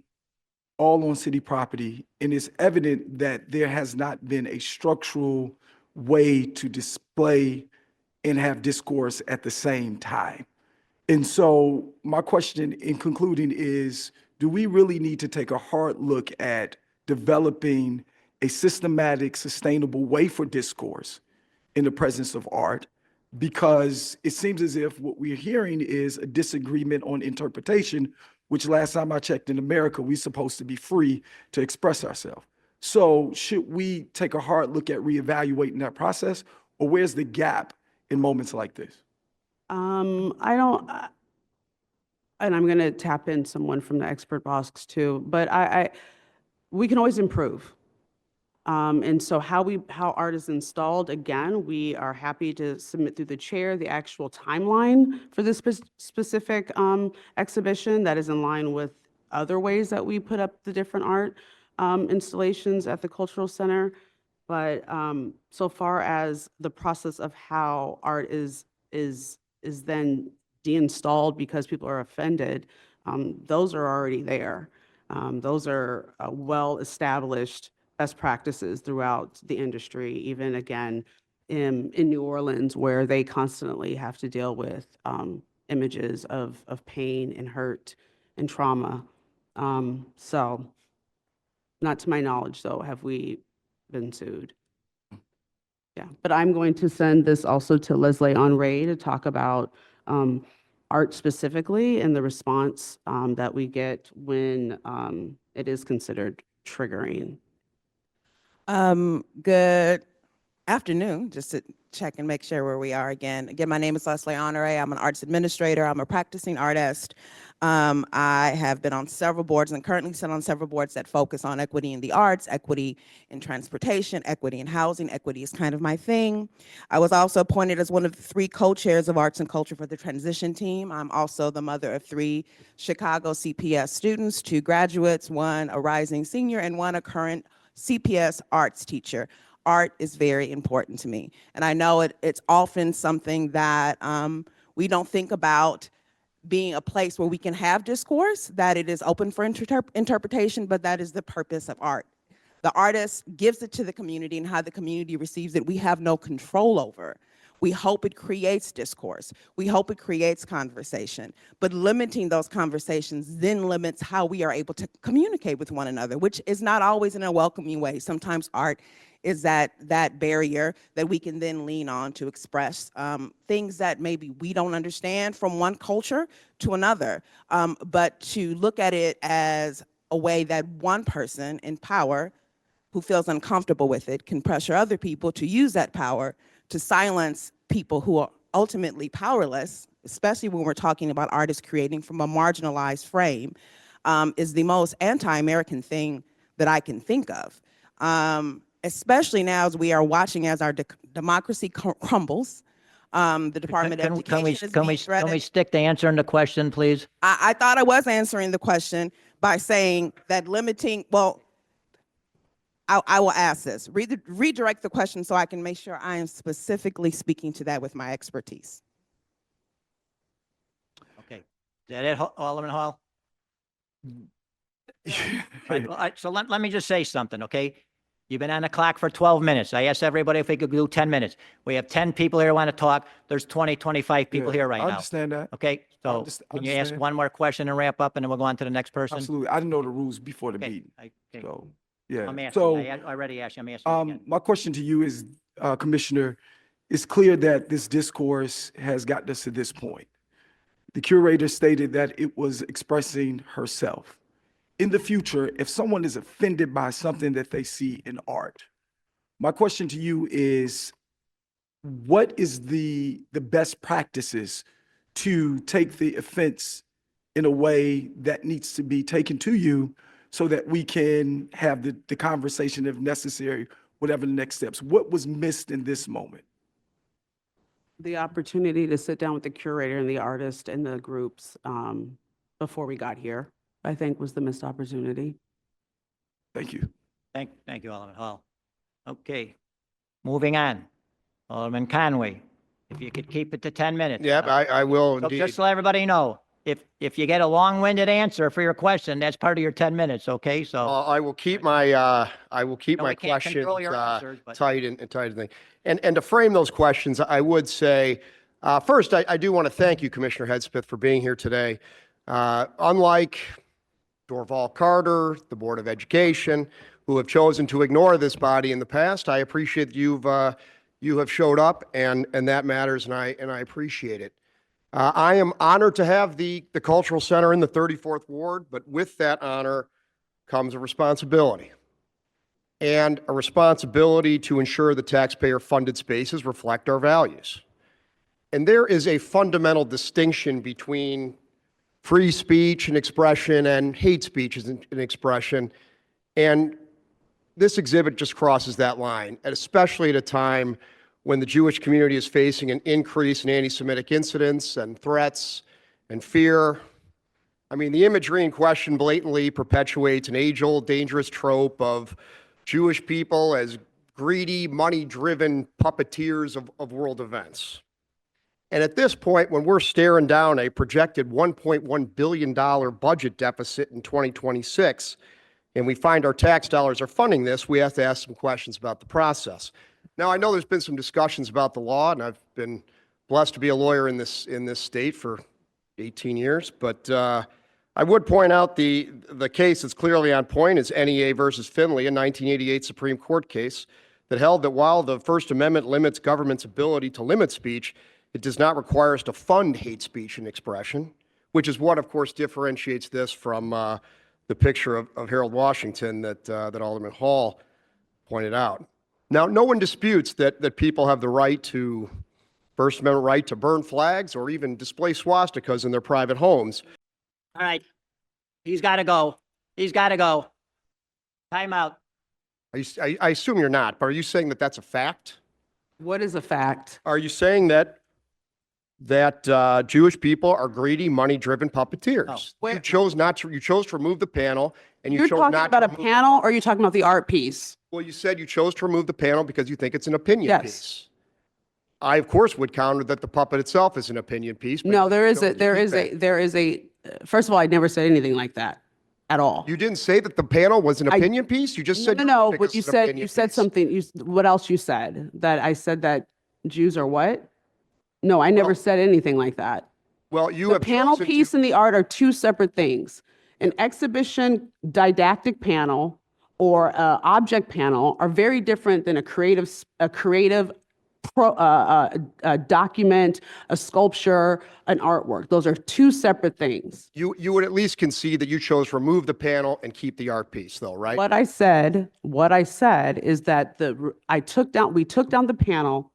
all on city property, and it's evident that there has not been a structural way to display and have discourse at the same time. And so my question in concluding is, do we really need to take a hard look at developing a systematic, sustainable way for discourse in the presence of art? Because it seems as if what we're hearing is a disagreement on interpretation which last time I checked in America, we're supposed to be free to express ourselves. So should we take a hard look at reevaluating that process, or where's the gap in moments like this? I don't, and I'm going to tap in someone from the expert box too, but we can always improve. And so how art is installed, again, we are happy to submit through the chair the actual timeline for this specific exhibition that is in line with other ways that we put up the different art installations at the Cultural Center. But so far as the process of how art is then deinstalled because people are offended, those are already there. Those are well-established best practices throughout the industry, even again in New Orleans, where they constantly have to deal with images of pain and hurt and trauma. So not to my knowledge, though, have we been sued. Yeah, but I'm going to send this also to Leslie Henry to talk about art specifically and the response that we get when it is considered triggering. Good afternoon, just to check and make sure where we are again. Again, my name is Leslie Honore. I'm an arts administrator. I'm a practicing artist. I have been on several boards and currently sit on several boards that focus on equity in the arts, equity in transportation, equity in housing. Equity is kind of my thing. I was also appointed as one of the 3 co-chairs of arts and culture for the transition team. I'm also the mother of 3 Chicago CPS students, 2 graduates, 1 a rising senior, and 1 a current CPS arts teacher. Art is very important to me. And I know it's often something that we don't think about being a place where we can have discourse, that it is open for interpretation, but that is the purpose of art. The artist gives it to the community, and how the community receives it, we have no control over. We hope it creates discourse. We hope it creates conversation. But limiting those conversations then limits how we are able to communicate with one another, which is not always in a welcoming way. Sometimes art is that barrier that we can then lean on to express things that maybe we don't understand from one culture to another. But to look at it as a way that one person in power who feels uncomfortable with it can pressure other people to use that power to silence people who are ultimately powerless, especially when we're talking about artists creating from a marginalized frame, is the most anti-American thing that I can think of. Especially now as we are watching as our democracy crumbles. The Department of Education is being threatened. Can we stick to answering the question, please? I thought I was answering the question by saying that limiting, well, I will ask this. Redirect the question so I can make sure I am specifically speaking to that with my expertise. Okay. Is that it, Alderman Hall? Right, so let me just say something, okay? You've been on the clock for 12 minutes. I asked everybody if we could do 10 minutes. We have 10 people here who want to talk. There's 20, 25 people here right now. I understand that. Okay, so can you ask one more question and wrap up, and then we'll go on to the next person? Absolutely. I didn't know the rules before the Okay, meeting. okay. So, yeah. I'm asking, So, I already asked you, I'm asking you again. my question to you is, Commissioner, it's clear that this discourse has gotten us to this point. The curator stated that it was expressing herself. In the future, if someone is offended by something that they see in art, my question to you is, what is the best practices to take the offense in a way that needs to be taken to you so that we can have the conversation if necessary, whatever the next steps? What was missed in this moment? The opportunity to sit down with the curator and the artist and the groups before we got here, I think, was the missed opportunity. Thank you. Thank you, Alderman Hall. Okay, moving on. Alderman Conway, if you could keep it to 10 minutes. Yep, I will So indeed. just to let everybody know, if you get a long-winded answer for your question, that's part of your 10 minutes, okay? So I will keep my we can't questions control your answers, but tight and thing. And to frame those questions, I would say, first, I do want to thank you, Commissioner Hedspeth, for being here today. Unlike Dorval Carter, the Board of Education, who have chosen to ignore this body in the past, I appreciate you have showed up, and that matters, and I appreciate it. I am honored to have the Cultural Center in the 34th Ward, but with that honor comes a responsibility. And a responsibility to ensure the taxpayer-funded spaces reflect our values. And there is a fundamental distinction between free speech and expression and hate speech and expression. And this exhibit just crosses that line, and especially at a time when the Jewish community is facing an increase in anti-Semitic incidents and threats and fear. I mean, the imagery in question blatantly perpetuates an age-old dangerous trope of Jewish people as greedy, money-driven puppeteers of world events. And at this point, when we're staring down a projected $1.1 billion budget deficit in 2026, and we find our tax dollars are funding this, we have to ask some questions about the process. Now, I know there's been some discussions about the law, and I've been blessed to be a lawyer in this state for 18 years, but I would point out the case that's clearly on point is NEA versus Finley, a 1988 Supreme Court case that held that while the First Amendment limits government's ability to limit speech, it does not require us to fund hate speech and expression, which is what, of course, differentiates this from the picture of Harold Washington that Alderman Hall pointed out. Now, no one disputes that people have the right to, First Amendment right to burn flags or even display swastikas in their private homes. All right. He's got to go. He's got to go. Time out. I assume you're not, but are you saying that that's a fact? What is a fact? Are you saying that Jewish people are greedy, money-driven puppeteers? No. You chose to remove the panel, and you You're chose talking not about to a remove. panel, or are you talking about the art piece? Well, you said you chose to remove the panel because you think it's an opinion Yes. piece. I, of course, would counter that the puppet itself is an opinion piece. but No, you there is chose a, to there keep is a, it. there is a, first of all, I never said anything like that at all. You didn't say that the panel was an opinion piece? You just said. No, think but it's you an said, opinion you said piece. something, what else you said? That I said that Jews are what? No, I never Well- said anything like that. Well, you The have panel chosen piece to. and the art are two separate things. An exhibition didactic panel or a object panel are very different than a creative document, a sculpture, an artwork. Those are two separate things. You would at least concede that you chose to remove the panel and keep the art piece, though, right? What I said is that we took down the panel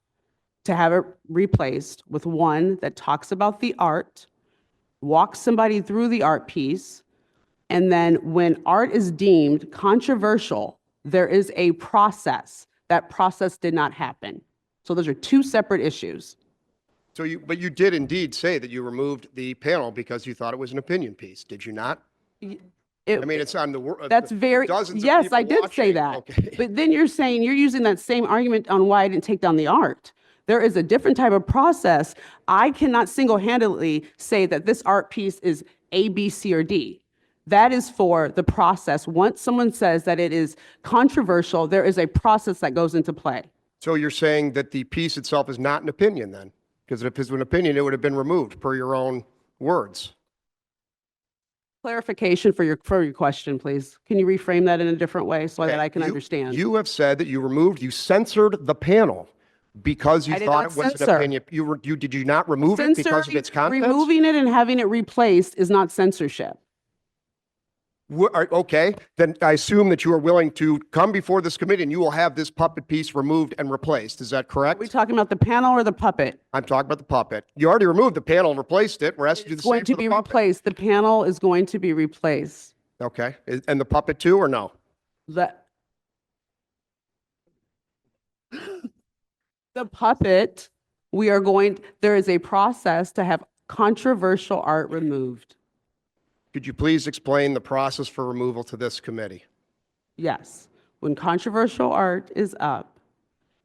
to have it replaced with one that talks about the art, walks somebody through the art piece, and then when art is deemed controversial, there is a process. That process did not happen. So those are two separate issues. But you did indeed say that you removed the panel because you thought it was an opinion piece, did you not? I mean, it's on the. That's very, dozens of yes, people I did say watching. that. Okay. But then you're saying, you're using that same argument on why I didn't take down the art. There is a different type of process. I cannot single-handedly say that this art piece is A, B, C, or D. That is for the process. Once someone says that it is controversial, there is a process that goes into play. So you're saying that the piece itself is not an opinion then? Because if it was an opinion, it would have been removed per your own words. Clarification for your question, please. Can you reframe that in a different way so that I can understand? You have said that you censored the panel because you I did thought not it was an censor. opinion. Did you not remove it because of its contents? Removing it and having it replaced is not censorship. Okay, then I assume that you are willing to come before this committee and you will have this puppet piece removed and replaced. Is that Are correct? we talking about the panel or the puppet? I'm talking about the puppet. You already removed the panel and replaced it. We're asking you to It's do the going same to for the be puppet. replaced. The panel is going to be replaced. Okay, and the puppet too, or no? The puppet, there is a process to have controversial art removed. Could you please explain the process for removal to this committee? Yes. When controversial art is up,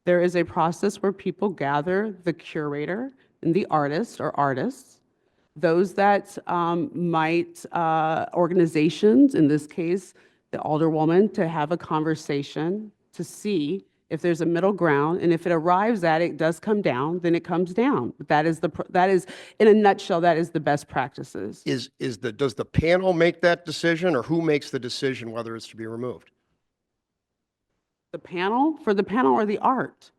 there is a process where people gather the curator and the artist or artists, those that organizations, in this case, the alderwoman, to have a conversation to see if there's a middle ground, and if it arrives at it does come down, then it comes down. That is, in a nutshell, that is the best practices. Does the panel make that decision, or who makes the decision whether it's to be removed? The panel, for the panel or the art?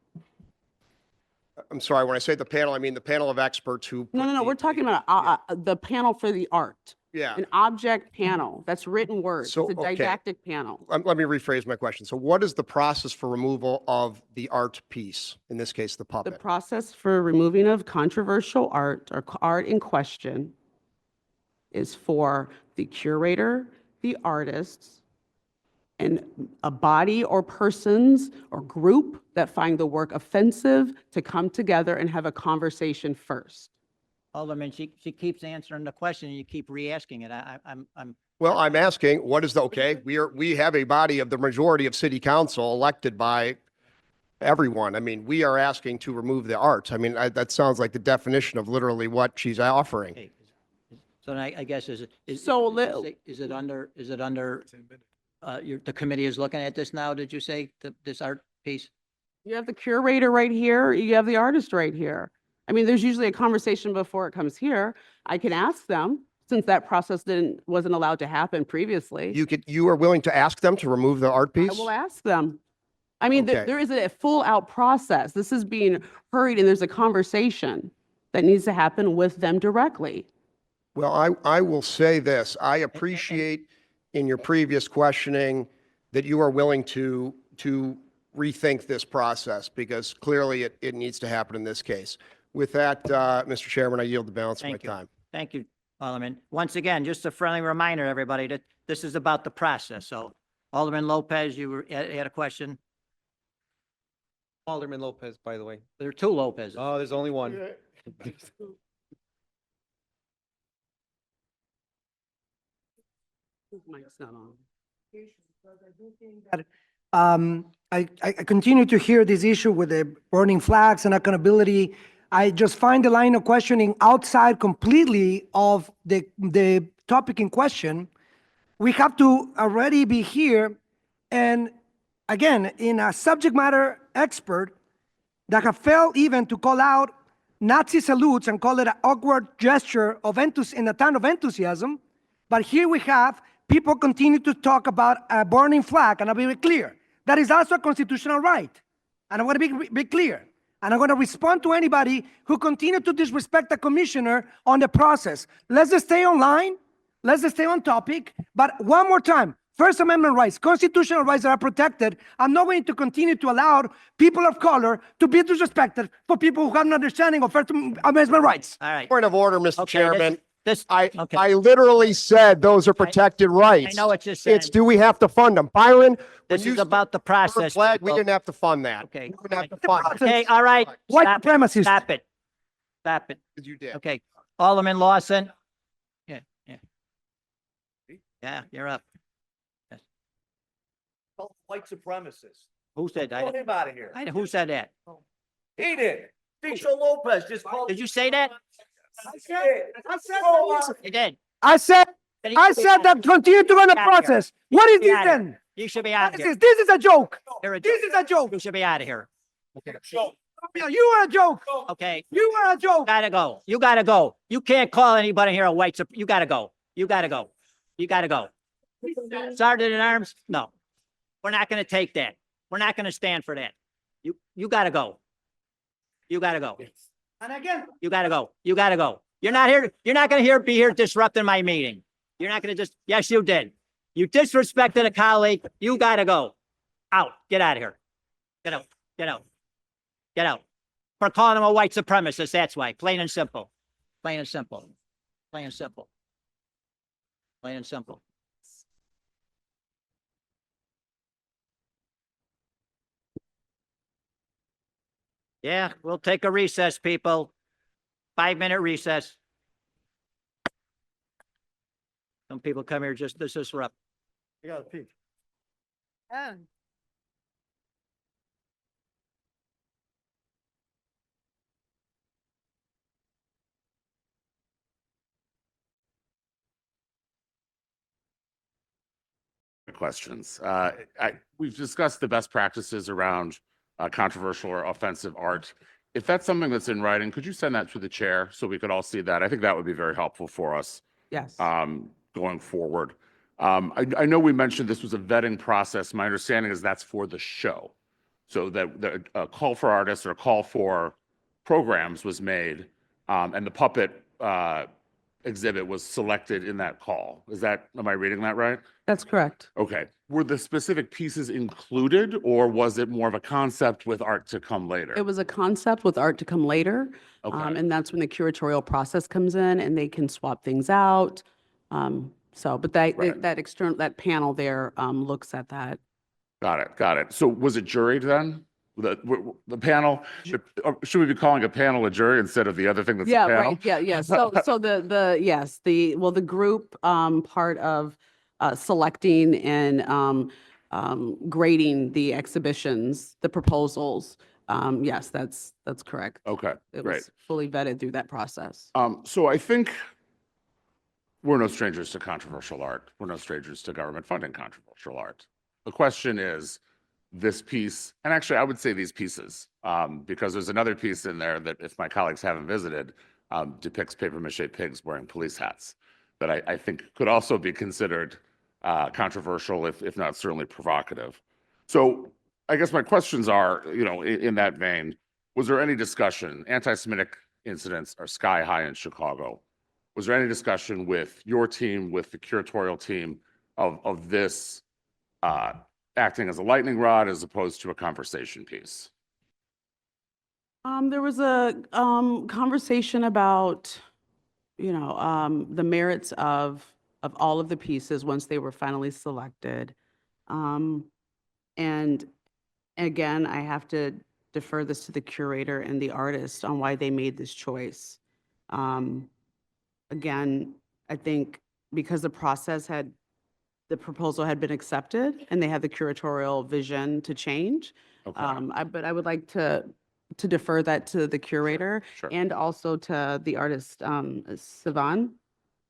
I'm sorry, when I say the panel, I mean the panel of experts who. No, put no, no, the- we're talking about the panel for the art. Yeah. An object panel, that's written words. So, It's a okay. didactic panel. Let me rephrase my question. So what is the process for removal of the art piece, in this case, the The puppet? process for removing of controversial art or art in question is for the curator, the artists, and a body or persons or group that find the work offensive to come together and have a conversation first. Alderman, she keeps answering the question and you keep re-asking it. I'm, Well, I'm asking, what is the, okay, we have a body of the majority of city council elected by everyone. I mean, we are asking to remove the art. I mean, that sounds like the definition of literally what she's offering. okay. So then I guess is it under, the committee is looking at this now, did you say, this art piece? You have the curator right here, you have the artist right here. I mean, there's usually a conversation before it comes here. I can ask them, since that process wasn't allowed to happen previously. You are willing to ask them to remove the art I piece? will ask them. I mean, Okay. there is a full out process. This is being hurried and there's a conversation that needs to happen with them directly. Well, I will say this, I appreciate in your previous questioning that you are willing to rethink this process, because clearly it needs to happen in this case. With that, Mr. Chairman, I yield the balance of my Thank you. time. Thank you, Alderman. Once again, just a friendly reminder, everybody, that this is about the process. So Alderman Lopez, had a question? Alderman Lopez, by the way. There are two Lopez's. Oh, there's only one. Mic's not on. I continue to hear this issue with the burning flags and accountability. I just find the line of questioning outside completely of the topic in question. We have to already be here, and again, in a subject matter expert that have failed even to call out Nazi salutes and call it an awkward gesture of in a time of enthusiasm. But here we have people continue to talk about a burning flag, and I'll be very clear. That is also a constitutional right. And I'm going to be clear. And I'm going to respond to anybody who continue to disrespect the commissioner on the process. Let's just stay online. Let's just stay on topic. But one more time, First Amendment rights, constitutional rights that are protected. I'm not going to continue to allow people of color to be disrespected for people who have an understanding of First Amendment rights. All right. Point of order, Mr. Okay, Chairman. okay. I literally said those are protected rights. I know what you're saying. It's, do we have to fund them? Byron, This is about the process. flag, we people. didn't have to fund that. Okay. We didn't have to fund it. Okay, all right. White Stop it. supremacists. Stop it. Stop it. You did. Okay. Alderman Lawson. Yeah, yeah. Yeah, you're up. Yes. White supremacists. Who said Get that? him out of here. Who said that? He did. Sigcho-Lopez just called. Did you say that? You did. I said Then you I should be said out- that continue to run the Get out of here. process. What is Get this out of here. then? You should be out of What is here. this? This is a joke. You're a This joke. is a joke. You should be out of here. You are a joke. Okay. You are a joke. Gotta go. You gotta go. You can't call anybody here a white. You gotta go. You gotta go. You gotta go. Sergeant at arms? No. We're not gonna take that. We're not gonna stand for that. You gotta go. You gotta go. And again, You gotta go. You gotta go. You're not here. You're not gonna be here disrupting my meeting. You're not gonna yes, you did. You disrespected a colleague. You gotta go. Out. Get out of here. Get out. Get out. Get out. For calling him a white supremacist, that's why. Plain and simple. Plain and simple. Plain and simple. Plain and simple. Yeah, we'll take a recess, people. 5-minute recess. Some people come here just to disrupt. You gotta pee. Questions. We've discussed the best practices around controversial or offensive art. If that's something that's in writing, could you send that to the chair so we could all see that? I think that would be very helpful for us Yes. going forward. I know we mentioned this was a vetting process. My understanding is that's for the show. So that a call for artists or a call for programs was made, and the puppet exhibit was selected in that call. Am I reading that right? That's correct. Okay. Were the specific pieces included, or was it more of a concept with art to come later? It was a concept with art to come later. Okay. And that's when the curatorial process comes in and they can swap things out. But Right. that panel there looks at that. Got it. Got it. So was it juried then? The panel, should we be calling a panel a jury instead of the other thing that's a Yeah, panel? right. Yeah. So the group part of selecting and grading the exhibitions, the proposals. Yes, that's correct. Okay, It great. was fully vetted through that process. So I think we're no strangers to controversial art. We're no strangers to government funding controversial art. The question is this piece, and actually I would say these pieces, because there's another piece in there that if my colleagues haven't visited, depicts papier-mâché pigs wearing police hats that I think could also be considered controversial, if not certainly provocative. So I guess my questions are, in that vein, was there any discussion? Anti-Semitic incidents are sky high in Chicago. Was there any discussion with your team, with the curatorial team of this acting as a lightning rod as opposed to a conversation piece? There was a conversation about, the merits of all of the pieces once they were finally selected. And again, I have to defer this to the curator and the artist on why they made this choice. Again, I think because the proposal had been accepted and they had the curatorial vision to change. Okay. But I would like to defer that to the curator Sure. and also to the artist, Sivan,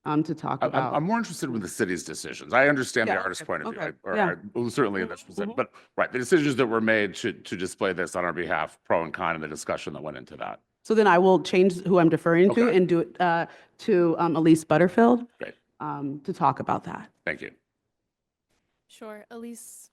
to talk about. I'm more interested with the city's decisions. I understand the Yeah, artist's okay, point of view, okay, or yeah. certainly in this position, but right, the decisions that were made to display this on our behalf, pro and con, and the discussion that went into that. So then I will change who I'm deferring to Okay. and do it to Elise Butterfield Great. to talk about that. Thank you. Sure. Elise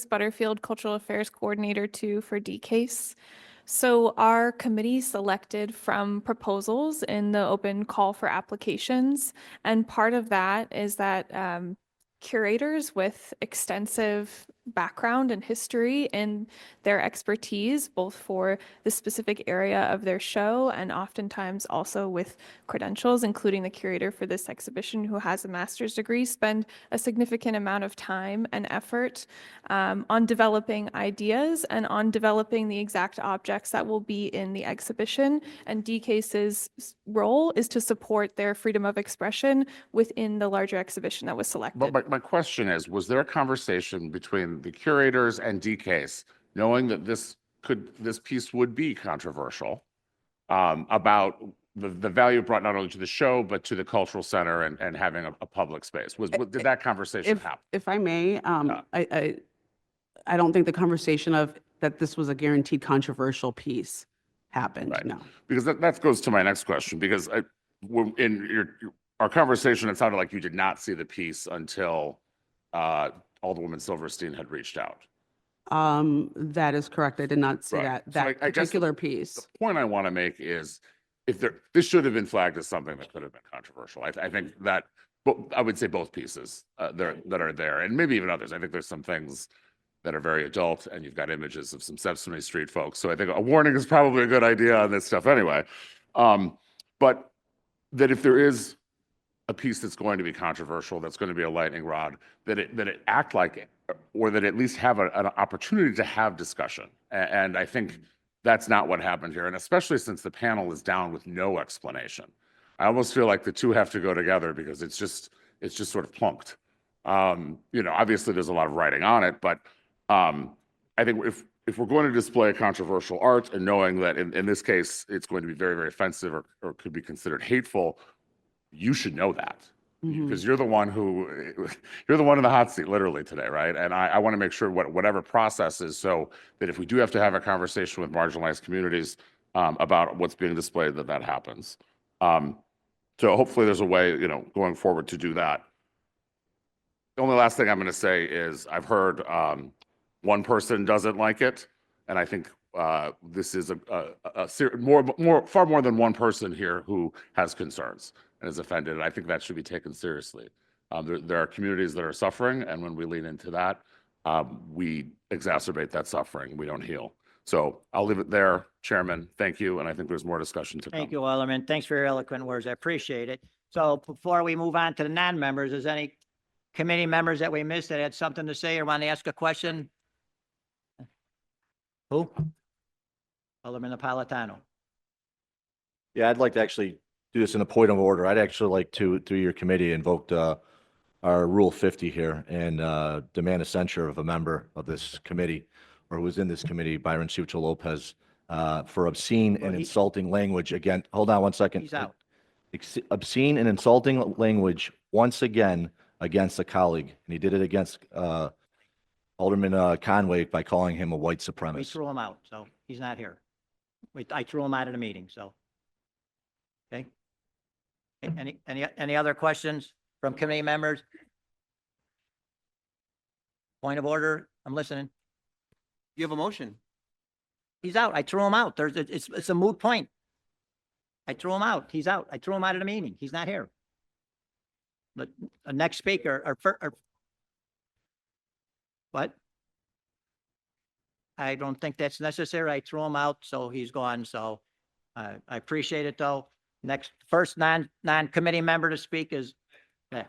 Butterfield, Cultural Affairs Coordinator 2 for DCASE. So our committee selected from proposals in the open call for applications. And part of that is that curators with extensive background and history in their expertise, both for the specific area of their show and oftentimes also with credentials, including the curator for this exhibition who has a master's degree, spend a significant amount of time and effort on developing ideas and on developing the exact objects that will be in the exhibition. And DCASE's role is to support their freedom of expression within the larger exhibition that was selected. But my question is, was there a conversation between the curators and DCASE, knowing that this piece would be controversial, about the value brought not only to the show, but to the cultural center and having a public space? Did that conversation happen? If I may, I don't think the conversation of that this was a guaranteed controversial piece happened, Right. no. Because that goes to my next question, because in our conversation, it sounded like you did not see the piece until Alderwoman Silverstein had reached out. That is correct. I did not see Right. that So I guess particular The piece. point I want to make is, this should have been flagged as something that could have been controversial. I think that, I would say both pieces that are there, and maybe even others. I think there's some things that are very adult, and you've got images of some Sesame Street folks. So I think a warning is probably a good idea on this stuff anyway. But that if there is a piece that's going to be controversial, that's going to be a lightning rod, that it act like it, or that at least have an opportunity to have discussion. And I think that's not what happened here. And especially since the panel is down with no explanation. I almost feel like the two have to go together because it's just sort of plunked. Obviously there's a lot of writing on it, but I think if we're going to display a controversial art and knowing that in this case, it's going to be very, very offensive or could be considered hateful, you should know that. Because you're the one in the hot seat literally today, right? And I want to make sure whatever process is, so that if we do have to have a conversation with marginalized communities about what's being displayed, that happens. So hopefully there's a way, going forward to do that. The only last thing I'm going to say is I've heard one person doesn't like it, and I think this is far more than one person here who has concerns and is offended. And I think that should be taken seriously. There are communities that are suffering, and when we lean into that, we exacerbate that suffering. We don't heal. So I'll leave it there, Chairman. Thank you, and I think there's more discussion to come. Thank you, Alderman. Thanks for your eloquent words. I appreciate it. So before we move on to the non-members, is any committee members that we missed that had something to say or want to ask a question? Who? Alderman Napolitano. Yeah, I'd like to actually do this in a point of order. I'd actually like to, through your committee, invoke our Rule 50 here and demand a censure of a member of this committee or who was in this committee, Byron Sigcho-Lopez, for obscene and insulting language again. Hold on one second. He's out. Obscene and insulting language once again against a colleague. And he did it against Alderman Conway by calling him a white We supremacist. threw him out, so he's not here. I threw him out of the meeting, so. Okay. Any other questions from committee members? Point of order, I'm listening. You have a motion. He's out. I threw him out. It's a moot point. I threw him out. He's out. I threw him out of the meeting. He's not here. But the next speaker or what? I don't think that's necessary. I threw him out, so he's gone. So I appreciate it though. Next, first non-committee member to speak is, yeah.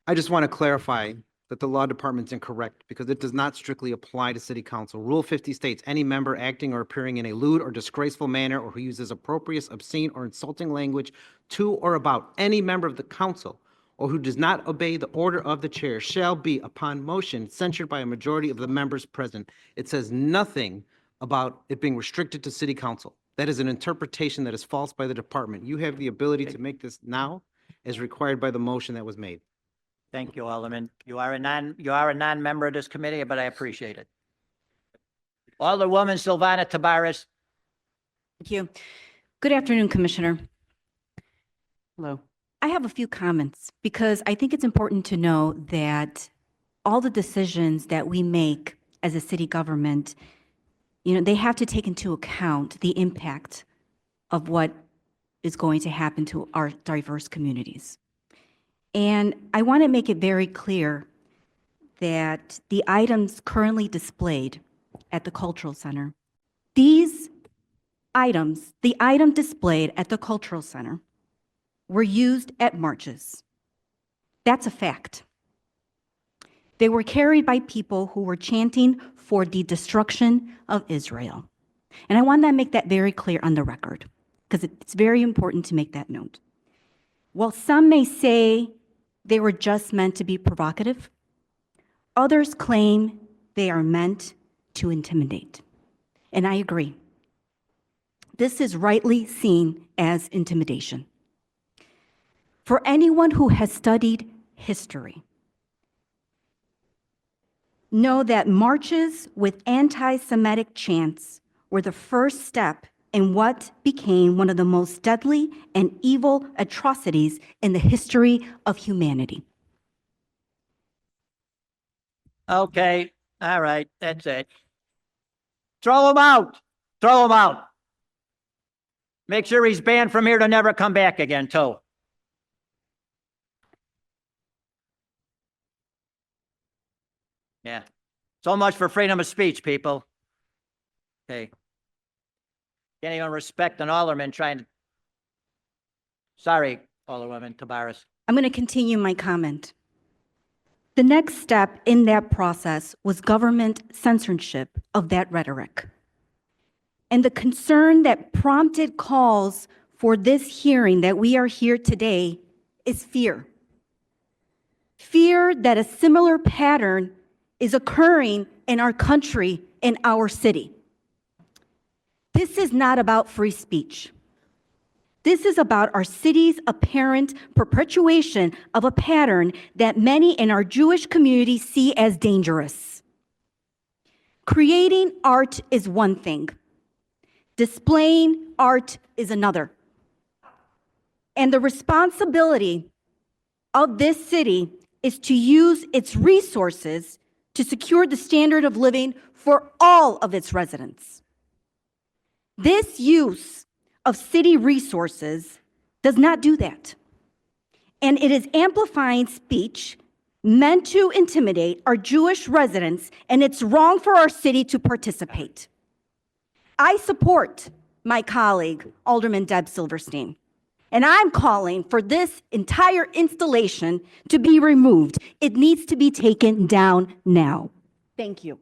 I just want to clarify that the law department's incorrect because it does not strictly apply to city council. Rule 50 states any member acting or appearing in a lewd or disgraceful manner or who uses opprobrious, obscene, or insulting language to or about any member of the council or who does not obey the order of the chair shall be, upon motion, censured by a majority of the members present. It says nothing about it being restricted to city council. That is an interpretation that is false by the department. You have the ability to make this now as required by the motion that was made. Thank you, Alderman. You are a non-member of this committee, but I appreciate it. Alderwoman Silvana Tabares. Thank you. Good afternoon, Commissioner. Hello. I have a few comments because I think it's important to know that all the decisions that we make as a city government, they have to take into account the impact of what is going to happen to our diverse communities. And I want to make it very clear that the items currently displayed at the Cultural Center, these items, the item displayed at the Cultural Center were used at marches. That's a fact. They were carried by people who were chanting for the destruction of Israel. And I want to make that very clear on the record, because it's very important to make that note. While some may say they were just meant to be provocative, others claim they are meant to intimidate. And I agree. This is rightly seen as intimidation. For anyone who has studied history, know that marches with anti-Semitic chants were the first step in what became one of the most deadly and evil atrocities in the history of humanity. Okay, all right, that's it. Throw him out. Throw him out. Make sure he's banned from here to never come back again, too. Yeah. So much for freedom of speech, people. Okay. Can't even respect an alderman trying to. Sorry, Alderwoman Tabares. I'm going to continue my comment. The next step in that process was government censorship of that rhetoric. And the concern that prompted calls for this hearing that we are here today is fear. Fear that a similar pattern is occurring in our country, in our city. This is not about free speech. This is about our city's apparent perpetuation of a pattern that many in our Jewish community see as dangerous. Creating art is one thing. Displaying art is another. And the responsibility of this city is to use its resources to secure the standard of living for all of its residents. This use of city resources does not do that. And it is amplifying speech meant to intimidate our Jewish residents, and it's wrong for our city to participate. I support my colleague, Alderman Deb Silverstein, and I'm calling for this entire installation to be removed. It needs to be taken down now. Thank you.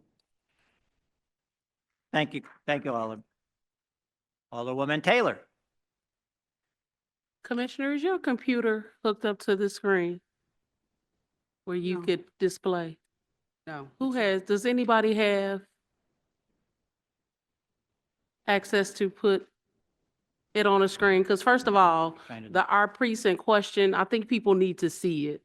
Thank you, Alderwoman Taylor. Commissioner, is your computer hooked up to the screen where you could display? No. Does anybody have access to put it on a screen? Because first of all, our precinct question, I think people need to see it.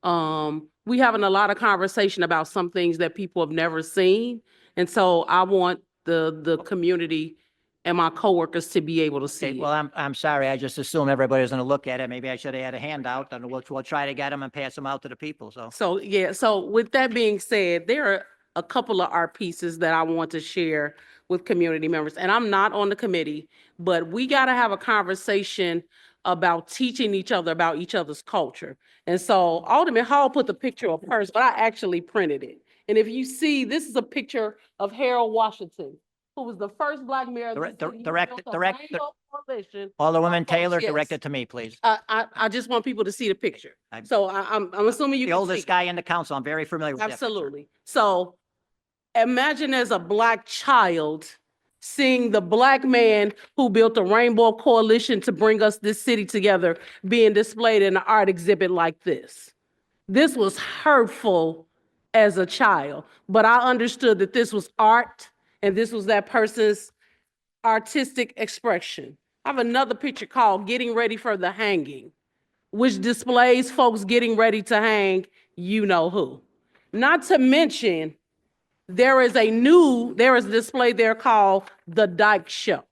We having a lot of conversation about some things that people have never seen. And so I want the community and my coworkers to be able to see it. Well, I'm sorry. I just assumed everybody was going to look at it. Maybe I should have had a handout, and we'll try to get them and pass them out to the people. So with that being said, there are a couple of art pieces that I want to share with community members. And I'm not on the committee, but we got to have a conversation about teaching each other about each other's culture. And so Alderman Hall put the picture up first, but I actually printed it. And if you see, this is a picture of Harold Washington, who was the first Black mayor of the city. Alderwoman Taylor, direct it to me, please. I just want people to see the picture. So I'm assuming you The can oldest see. guy in the council. I'm very familiar with that picture. Absolutely. So imagine as a Black child seeing the Black man who built a rainbow coalition to bring us this city together being displayed in an art exhibit like this. This was hurtful as a child, but I understood that this was art and this was that person's artistic expression. I have another picture called Getting Ready for the Hanging, which displays folks getting ready to hang you know who. Not to mention, there is a display there called The Dyke Show.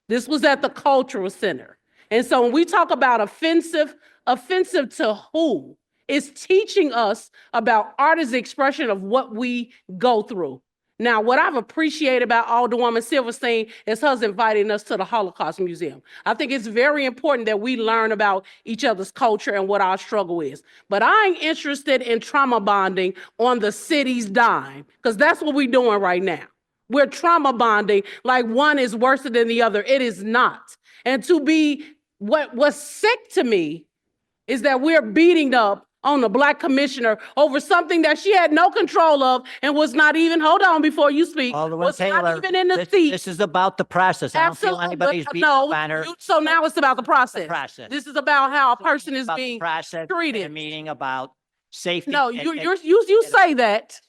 This was at the Cultural Center. And so when we talk about offensive to who? It's teaching us about art as expression of what we go through. Now, what I've appreciated about Alderwoman Silverstein is her inviting us to the Holocaust Museum. I think it's very important that we learn about each other's culture and what our struggle is. But I ain't interested in trauma bonding on the city's dime, because that's what we're doing right now. We're trauma bonding like one is worse than the other. It is not. And to be, what's sick to me is that we're beating up on the Black commissioner over something that she had no control of and was not even, hold on before you speak, was not even in the seat. This is about the process. I don't feel anybody's being banner. So now it's about the process. This is about how a person is being treated. A meeting about safety. No, you say that.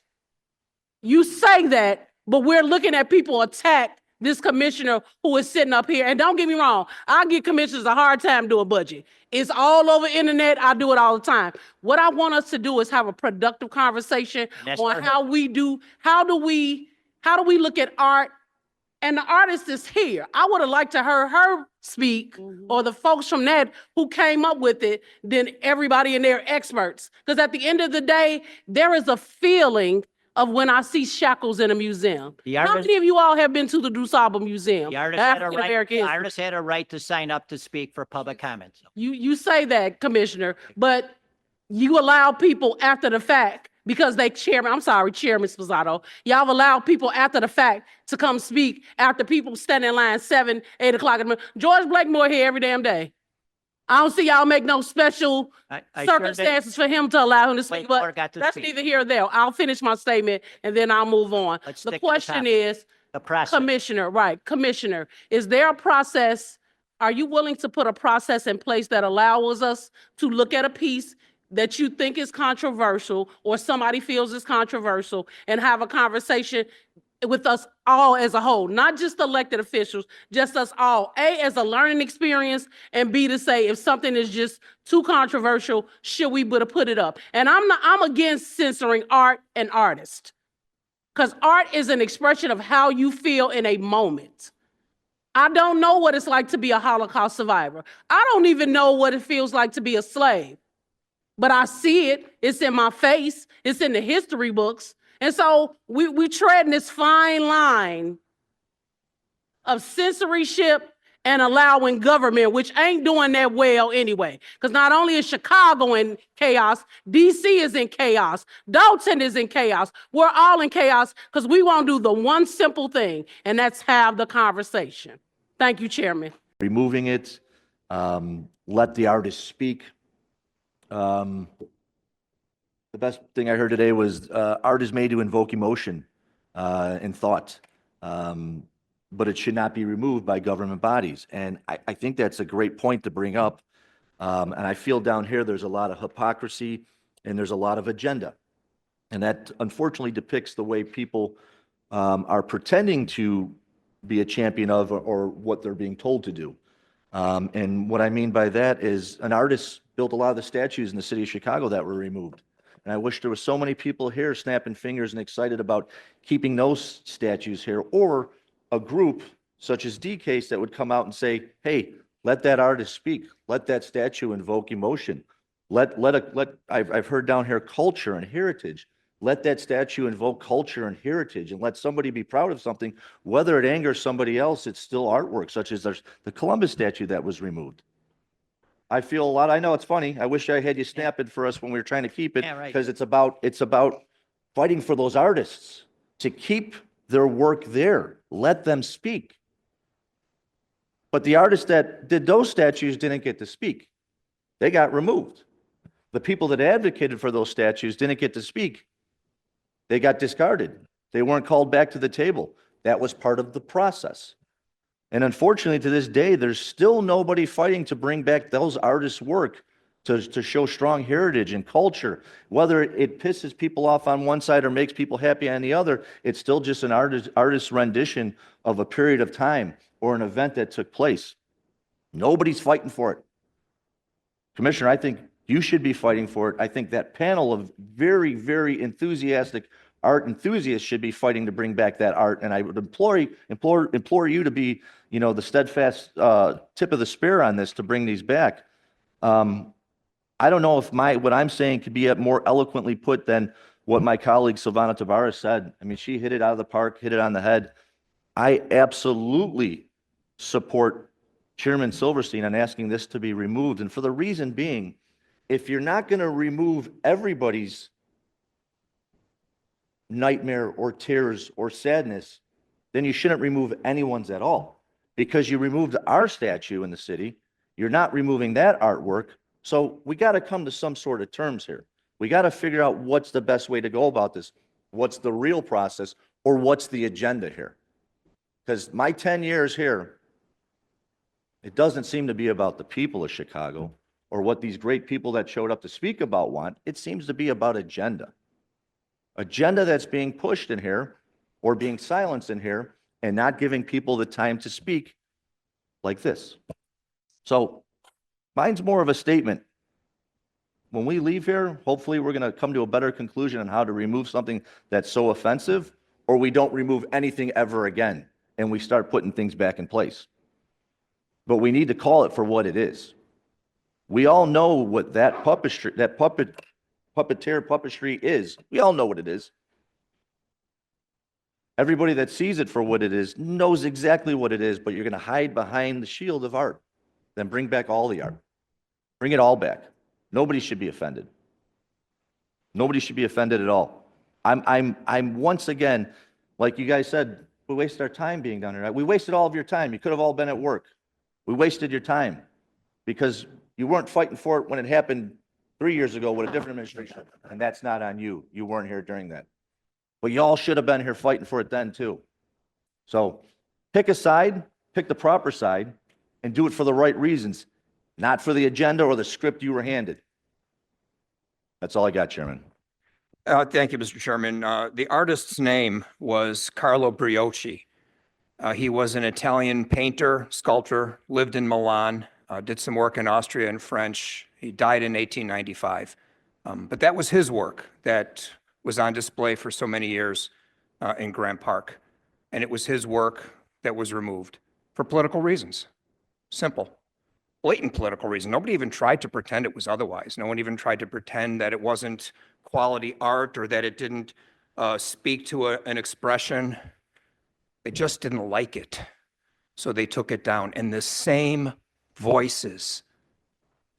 You say that, but we're looking at people attack this commissioner who is sitting up here. And don't get me wrong, I give commissioners a hard time doing budget. It's all over the internet. I do it all the time. What I want us to do is have a productive conversation on how do we look at art, and the artist is here. I would have liked to hear her speak, or the folks from that who came up with it, than everybody in there experts. Because at the end of the day, there is a feeling of when I see shackles in a museum. How many of you all have been to the DuSable Museum? The artist had a right to sign up to speak for public comments. You say that, Commissioner, but you allow people after the fact, because Chairman Sposato, y'all allow people after the fact to come speak after people stand in line 7, 8 o'clock in the morning. George Blakemore here every damn day. I don't see y'all make no special circumstances for him to allow him to speak, but that's neither here nor there. I'll finish my statement and then I'll move on. The question is, Commissioner, is there a process? Are you willing to put a process in place that allows us to look at a piece that you think is controversial or somebody feels is controversial and have a conversation with us all as a whole, not just elected officials, just us all, A, as a learning experience, and B, to say if something is just too controversial, should we put it up? And I'm against censoring art and artists, because art is an expression of how you feel in a moment. I don't know what it's like to be a Holocaust survivor. I don't even know what it feels like to be a slave, but I see it. It's in my face. It's in the history books. And so we treading this fine line of censorship and allowing government, which ain't doing that well anyway. Because not only is Chicago in chaos, DC is in chaos, Dalton is in chaos. We're all in chaos because we won't do the one simple thing, and that's have the conversation. Thank you, Chairman. Removing it, let the artist speak. The best thing I heard today was art is made to invoke emotion and thought. But it should not be removed by government bodies. And I think that's a great point to bring up. And I feel down here there's a lot of hypocrisy and there's a lot of agenda. And that unfortunately depicts the way people are pretending to be a champion of or what they're being told to do. And what I mean by that is an artist built a lot of the statues in the city of Chicago that were removed. And I wish there were so many people here snapping fingers and excited about keeping those statues here, or a group such as DCASE that would come out and say, hey, let that artist speak. Let that statue invoke emotion. I've heard down here culture and heritage. Let that statue invoke culture and heritage and let somebody be proud of something. Whether it angers somebody else, it's still artwork, such as there's the Columbus statue that was removed. I feel a lot, I know it's funny. I wish I had you snap it for us when we were trying to keep it, because it's about fighting for those artists to keep their work there. Let them speak. But the artists that did those statues didn't get to speak. They got removed. The people that advocated for those statues didn't get to speak. They got discarded. They weren't called back to the table. That was part of the process. And unfortunately, to this day, there's still nobody fighting to bring back those artists' work to show strong heritage and culture. Whether it pisses people off on one side or makes people happy on the other, it's still just an artist's rendition of a period of time or an event that took place. Nobody's fighting for it. Commissioner, I think you should be fighting for it. I think that panel of very, very enthusiastic art enthusiasts should be fighting to bring back that art. And I would implore you to be, the steadfast tip of the spear on this to bring these back. I don't know if what I'm saying could be more eloquently put than what my colleague Silvana Tabares said. I mean, she hit it out of the park, hit it on the head. I absolutely support Chairman Silverstein on asking this to be removed. And for the reason being, if you're not going to remove everybody's nightmare or tears or sadness, then you shouldn't remove anyone's at all. Because you removed our statue in the city, you're not removing that artwork. So we got to come to some sort of terms here. We got to figure out what's the best way to go about this. What's the real process, or what's the agenda here? Because my 10 years here, it doesn't seem to be about the people of Chicago or what these great people that showed up to speak about want. It seems to be about agenda. Agenda that's being pushed in here or being silenced in here and not giving people the time to speak like this. So mine's more of a statement. When we leave here, hopefully we're going to come to a better conclusion on how to remove something that's so offensive, or we don't remove anything ever again and we start putting things back in place. But we need to call it for what it is. We all know what that puppeteer puppetry is. We all know what it is. Everybody that sees it for what it is knows exactly what it is, but you're going to hide behind the shield of art. Then bring back all the art. Bring it all back. Nobody should be offended. Nobody should be offended at all. I'm once again, like you guys said, we wasted our time being down here. Right? We wasted all of your time. You could have all been at work. We wasted your time because you weren't fighting for it when it happened 3 years ago with a different administration. And that's not on you. You weren't here during that. But you all should have been here fighting for it then too. So pick a side, pick the proper side, and do it for the right reasons, not for the agenda or the script you were handed. That's all I got, Chairman. Thank you, Mr. Chairman. The artist's name was Carlo Briocchi. He was an Italian painter, sculptor, lived in Milan, did some work in Austria and French. He died in 1895. But that was his work that was on display for so many years in Grant Park. And it was his work that was removed for political reasons. Simple. Blatant political reason. Nobody even tried to pretend it was otherwise. No one even tried to pretend that it wasn't quality art or that it didn't speak to an expression, they just didn't like it. So they took it down. And the same voices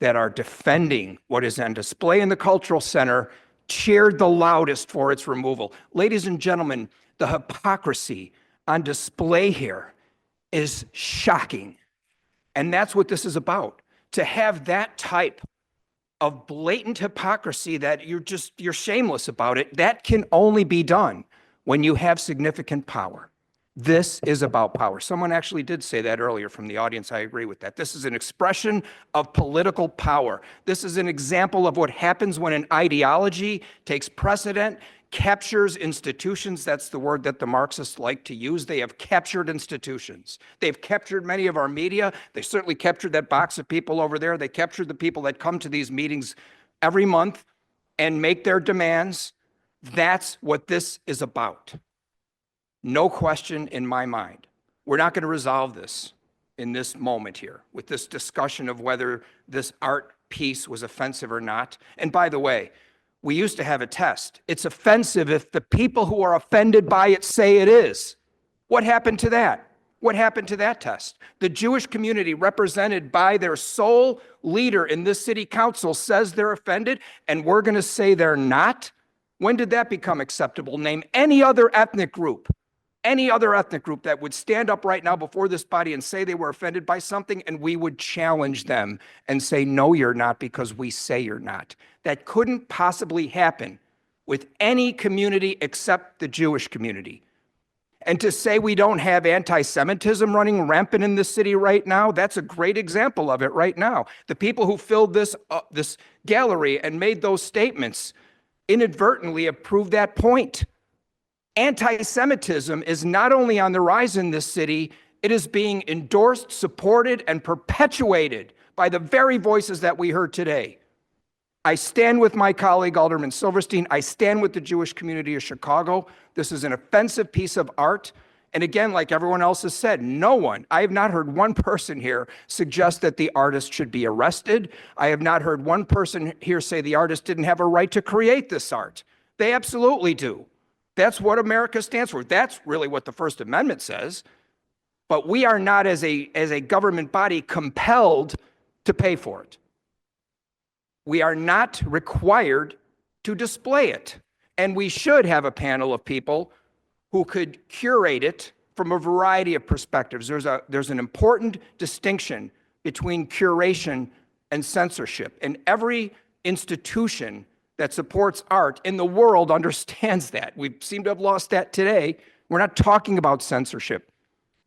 that are defending what is on display in the Cultural Center cheered the loudest for its removal. Ladies and gentlemen, the hypocrisy on display here is shocking. And that's what this is about. To have that type of blatant hypocrisy that you're shameless about it, that can only be done when you have significant power. This is about power. Someone actually did say that earlier from the audience. I agree with that. This is an expression of political power. This is an example of what happens when an ideology takes precedent, captures institutions. That's the word that the Marxists like to use. They have captured institutions. They've captured many of our media. They certainly captured that box of people over there. They captured the people that come to these meetings every month and make their demands. That's what this is about. No question in my mind. We're not going to resolve this in this moment here with this discussion of whether this art piece was offensive or not. And by the way, we used to have a test. It's offensive if the people who are offended by it say it is. What happened to that? What happened to that test? The Jewish community, represented by their sole leader in this city council, says they're offended, and we're going to say they're not? When did that become acceptable? Name any other ethnic group that would stand up right now before this body and say they were offended by something, and we would challenge them and say, no, you're not, because we say you're not. That couldn't possibly happen with any community except the Jewish community. And to say we don't have anti-Semitism running rampant in this city right now, that's a great example of it right now. The people who filled this gallery and made those statements inadvertently have proved that point. Anti-Semitism is not only on the rise in this city, it is being endorsed, supported, and perpetuated by the very voices that we heard today. I stand with my colleague, Alderman Silverstein. I stand with the Jewish community of Chicago. This is an offensive piece of art. And again, like everyone else has said, I have not heard one person here suggest that the artist should be arrested. I have not heard one person here say the artist didn't have a right to create this art. They absolutely do. That's what America stands for. That's really what the First Amendment says. But we are not, as a government body, compelled to pay for it. We are not required to display it. And we should have a panel of people who could curate it from a variety of perspectives. There's an important distinction between curation and censorship. And every institution that supports art in the world understands that. We seem to have lost that today. We're not talking about censorship.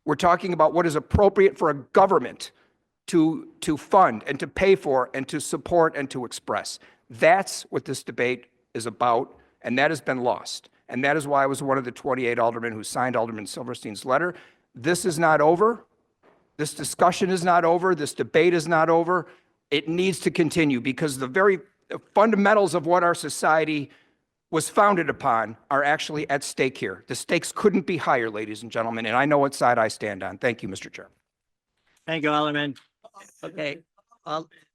We're talking about what is appropriate for a government to fund and to pay for and to support and to express. That's what this debate is about, and that has been lost. And that is why I was one of the 28 aldermen who signed Alderman Silverstein's letter. This is not over. This discussion is not over. This debate is not over. It needs to continue because the very fundamentals of what our society was founded upon are actually at stake here. The stakes couldn't be higher, ladies and gentlemen, and I know what side I stand on. Thank you, Mr. Chair. Thank you, Alderman. Okay,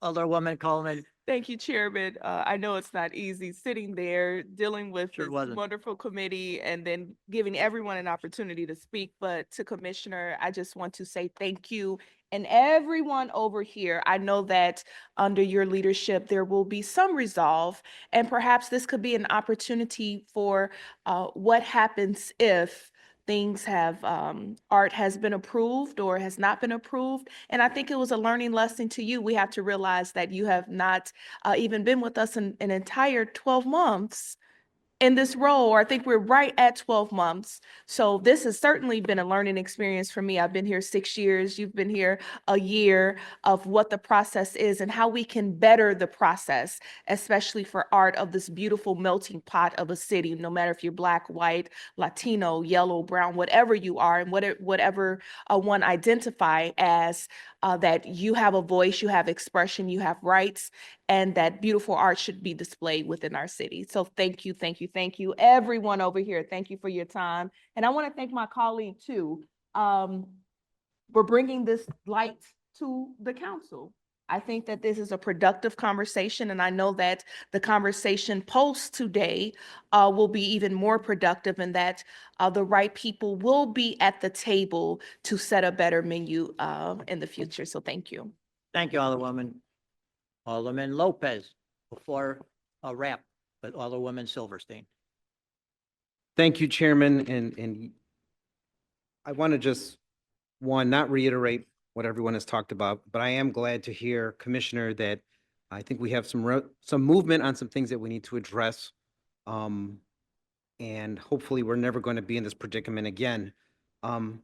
Alderwoman Coleman. Thank you, Chairman. I know it's not easy sitting there dealing with this wonderful committee and then giving everyone an opportunity to speak. But to Commissioner, I just want to say thank you. And everyone over here, I know that under your leadership, there will be some resolve. And perhaps this could be an opportunity for what happens if things have, art has been approved or has not been approved. And I think it was a learning lesson to you. We have to realize that you have not even been with us an entire 12 months in this role, or I think we're right at 12 months. So this has certainly been a learning experience for me. I've been here 6 years. You've been here a year of what the process is and how we can better the process, especially for art of this beautiful melting pot of a city, no matter if you're Black, white, Latino, yellow, brown, whatever you are, and whatever one identify as, that you have a voice, you have expression, you have rights, and that beautiful art should be displayed within our city. So thank you, thank you, thank you. Everyone over here, thank you for your time. And I want to thank my colleague too, for bringing this light to the council. I think that this is a productive conversation, and I know that the conversation post today will be even more productive, and that the right people will be at the table to set a better menu in the future. So thank you. Thank you, Alderwoman. Alderman Lopez, before a wrap, but Alderwoman Silverstein. Thank you, Chairman, and I want to just, one, not reiterate what everyone has talked about, but I am glad to hear, Commissioner, that I think we have some movement on some things that we need to address. And hopefully we're never going to be in this predicament again. I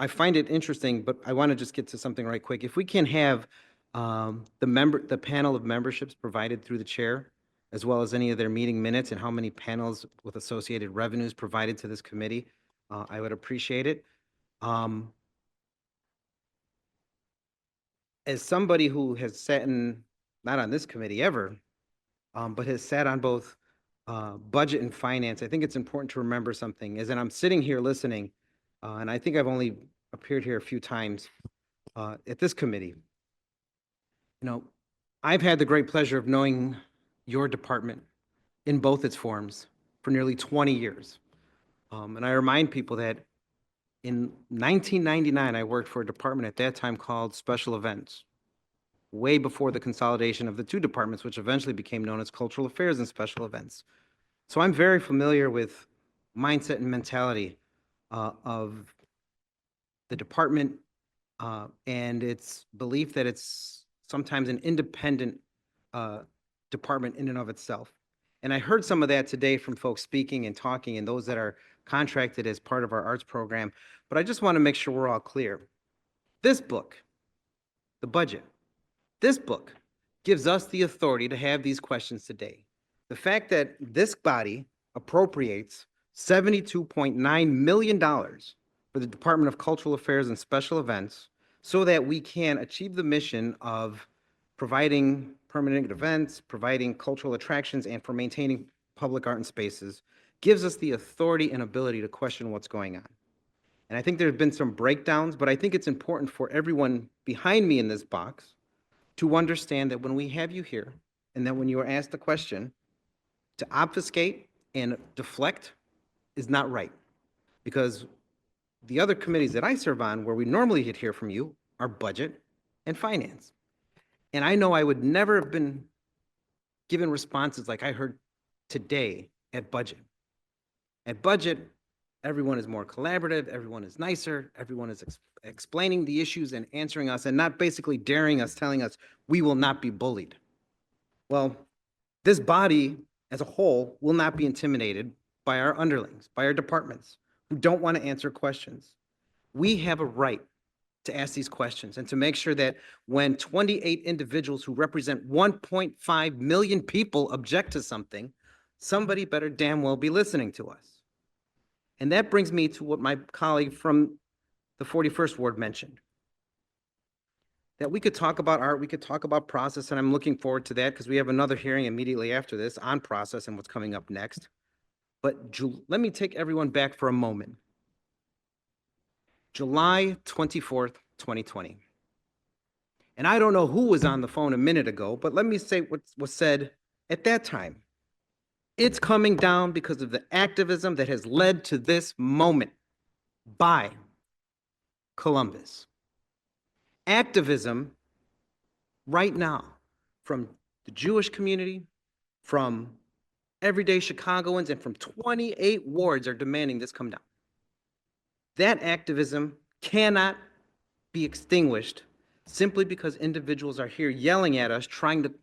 find it interesting, but I want to just get to something right quick. If we can have the panel of memberships provided through the chair, as well as any of their meeting minutes and how many panels with associated revenues provided to this committee, I would appreciate it. As somebody who has sat in, not on this committee ever, but has sat on both budget and finance, I think it's important to remember something, is that I'm sitting here listening, and I think I've only appeared here a few times at this committee. You know, I've had the great pleasure of knowing your department in both its forms for nearly 20 years. And I remind people that in 1999, I worked for a department at that time called Special Events, way before the consolidation of the two departments, which eventually became known as Cultural Affairs and Special Events. So I'm very familiar with mindset and mentality of the department and its belief that it's sometimes an independent department in and of itself. And I heard some of that today from folks speaking and talking and those that are contracted as part of our arts program. But I just want to make sure we're all clear. This book, the budget, this book gives us the authority to have these questions today. The fact that this body appropriates $72.9 million for the Department of Cultural Affairs and Special Events so that we can achieve the mission of providing permanent events, providing cultural attractions, and for maintaining public art and spaces gives us the authority and ability to question what's going on. And I think there have been some breakdowns, but I think it's important for everyone behind me in this box to understand that when we have you here and that when you are asked a question, to obfuscate and deflect is not right. Because the other committees that I serve on where we normally hear from you are budget and finance. And I know I would never have been given responses like I heard today at budget. At budget, everyone is more collaborative, everyone is nicer, everyone is explaining the issues and answering us and not basically daring us, telling us we will not be bullied. Well, this body as a whole will not be intimidated by our underlings, by our departments who don't want to answer questions. We have a right to ask these questions and to make sure that when 28 individuals who represent 1.5 million people object to something, somebody better damn well be listening to us. And that brings me to what my colleague from the 41st Ward mentioned. That we could talk about art, we could talk about process, and I'm looking forward to that because we have another hearing immediately after this on process and what's coming up next. But let me take everyone back for a moment. July 24th, 2020. And I don't know who was on the phone a minute ago, but let me say what was said at that time. It's coming down because of the activism that has led to this moment by Columbus. Activism right now from the Jewish community, from everyday Chicagoans, and from 28 wards are demanding this come down. That activism cannot be extinguished simply because individuals are here yelling at us, trying to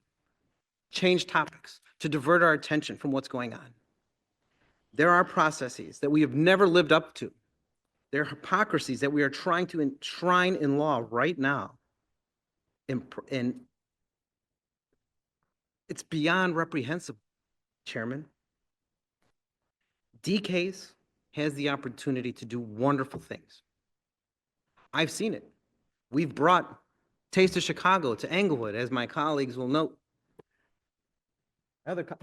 change topics, to divert our attention from what's going on. There are processes that we have never lived up to. There are hypocrisies that we are trying to enshrine in law right now. And it's beyond reprehensible, Chairman. DCASE has the opportunity to do wonderful things. I've seen it. We've brought Taste of Chicago to Englewood, as my colleagues will note.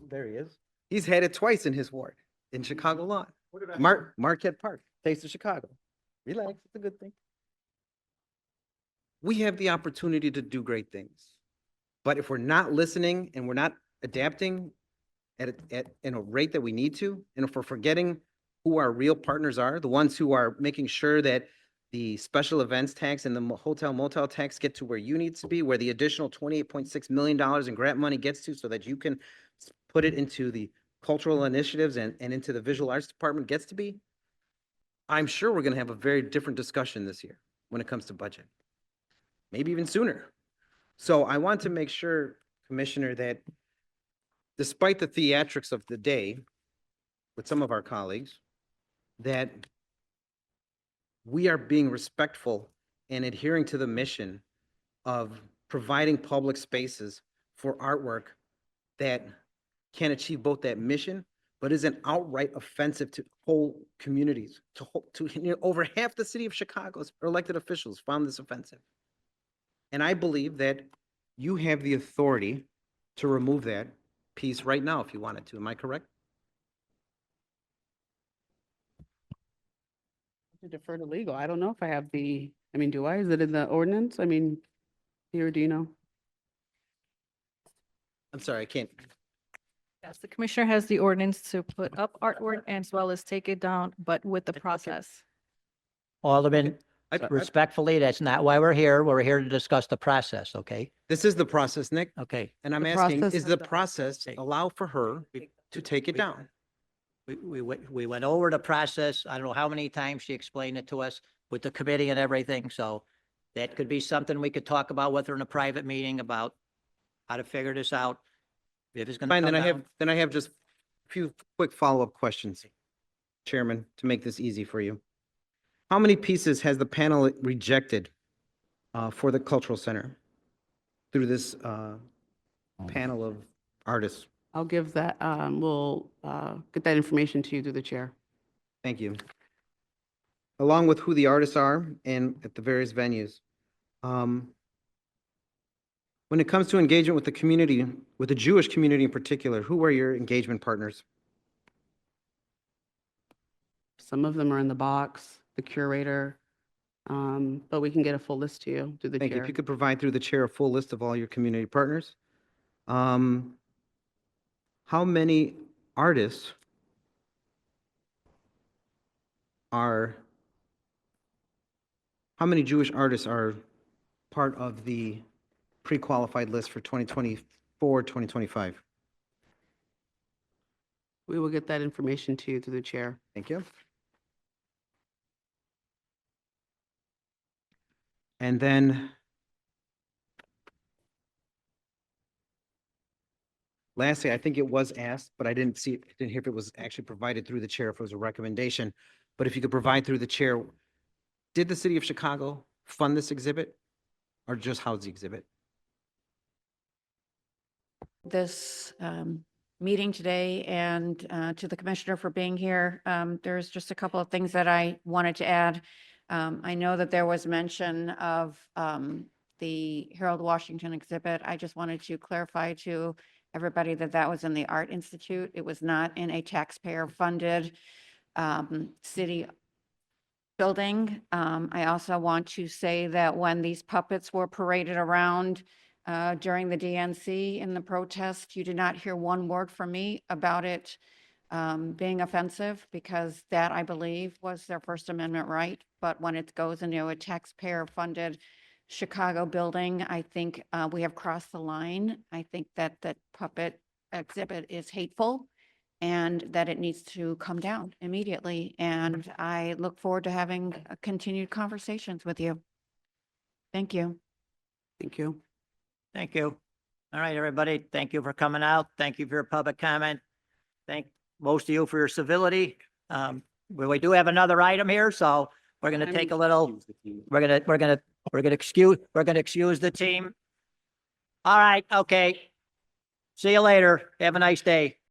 There he is. He's had it twice in his ward, in Chicago Lawn. Marquette Park, Taste of Chicago. Relax, it's a good thing. we have the opportunity to do great things. But if we're not listening and we're not adapting in a rate that we need to, and if we're forgetting who our real partners are, the ones who are making sure that the special events tax and the hotel motel tax get to where you need to be, where the additional $28.6 million in grant money gets to so that you can put it into the cultural initiatives and into the visual arts department gets to be, I'm sure we're going to have a very different discussion this year when it comes to budget, maybe even sooner. So I want to make sure, Commissioner, that despite the theatrics of the day with some of our colleagues, that we are being respectful and adhering to the mission of providing public spaces for artwork that can achieve both that mission, but isn't outright offensive to whole communities. Over half the city of Chicago's elected officials found this offensive. And I believe that you have the authority to remove that piece right now if you wanted to. Am I correct? To defer to legal. I don't know if I have do I? Is it in the ordinance? Here, do you know? I'm sorry, I can't. Yes, the commissioner has the ordinance to put up artwork as well as take it down, but with the process. Alderman, I- respectfully, that's not why we're here. We're here to discuss the process, okay? This is the process, Nick. Okay. And I'm The asking, process is of the the- process allow for her to take it down? We went over the process. I don't know how many times she explained it to us with the committee and everything. So that could be something we could talk about with her in a private meeting about how to figure this out. If it's going to Fine, come then I down. have just a few quick follow-up questions, Chairman, to make this easy for you. How many pieces has the panel rejected for the Cultural Center through this panel of artists? I'll give that, we'll get that information to you through the chair. Thank you. Along with who the artists are and at the various venues. When it comes to engagement with the community, with the Jewish community in particular, who are your engagement partners? Some of them are in the box, the curator, but we can get a full list to you through the Thank you. chair. If you could provide through the chair a full list of all your community partners. How many artists how many Jewish artists are part of the pre-qualified list for 2024, 2025? We will get that information to you through the chair. Thank you. And then lastly, I think it was asked, but I didn't hear if it was actually provided through the chair, if it was a recommendation. But if you could provide through the chair, did the city of Chicago fund this exhibit or just house the exhibit? This meeting today and to the commissioner for being here. There's just a couple of things that I wanted to add. I know that there was mention of the Harold Washington exhibit. I just wanted to clarify to everybody that that was in the Art Institute. It was not in a taxpayer-funded city building. I also want to say that when these puppets were paraded around during the DNC in the protest, you did not hear one word from me about it being offensive, because that, I believe, was their First Amendment right. But when it goes into a taxpayer-funded Chicago building, I think we have crossed the line. I think that the puppet exhibit is hateful and that it needs to come down immediately. And I look forward to having continued conversations with you. Thank you. Thank you. Thank you. All right, everybody. Thank you for coming out. Thank you for your public comment. Thank most of you for your civility. We do have another item here, so we're going to take a little, we're going to excuse the team. All right. Okay. See you later. Have a nice day.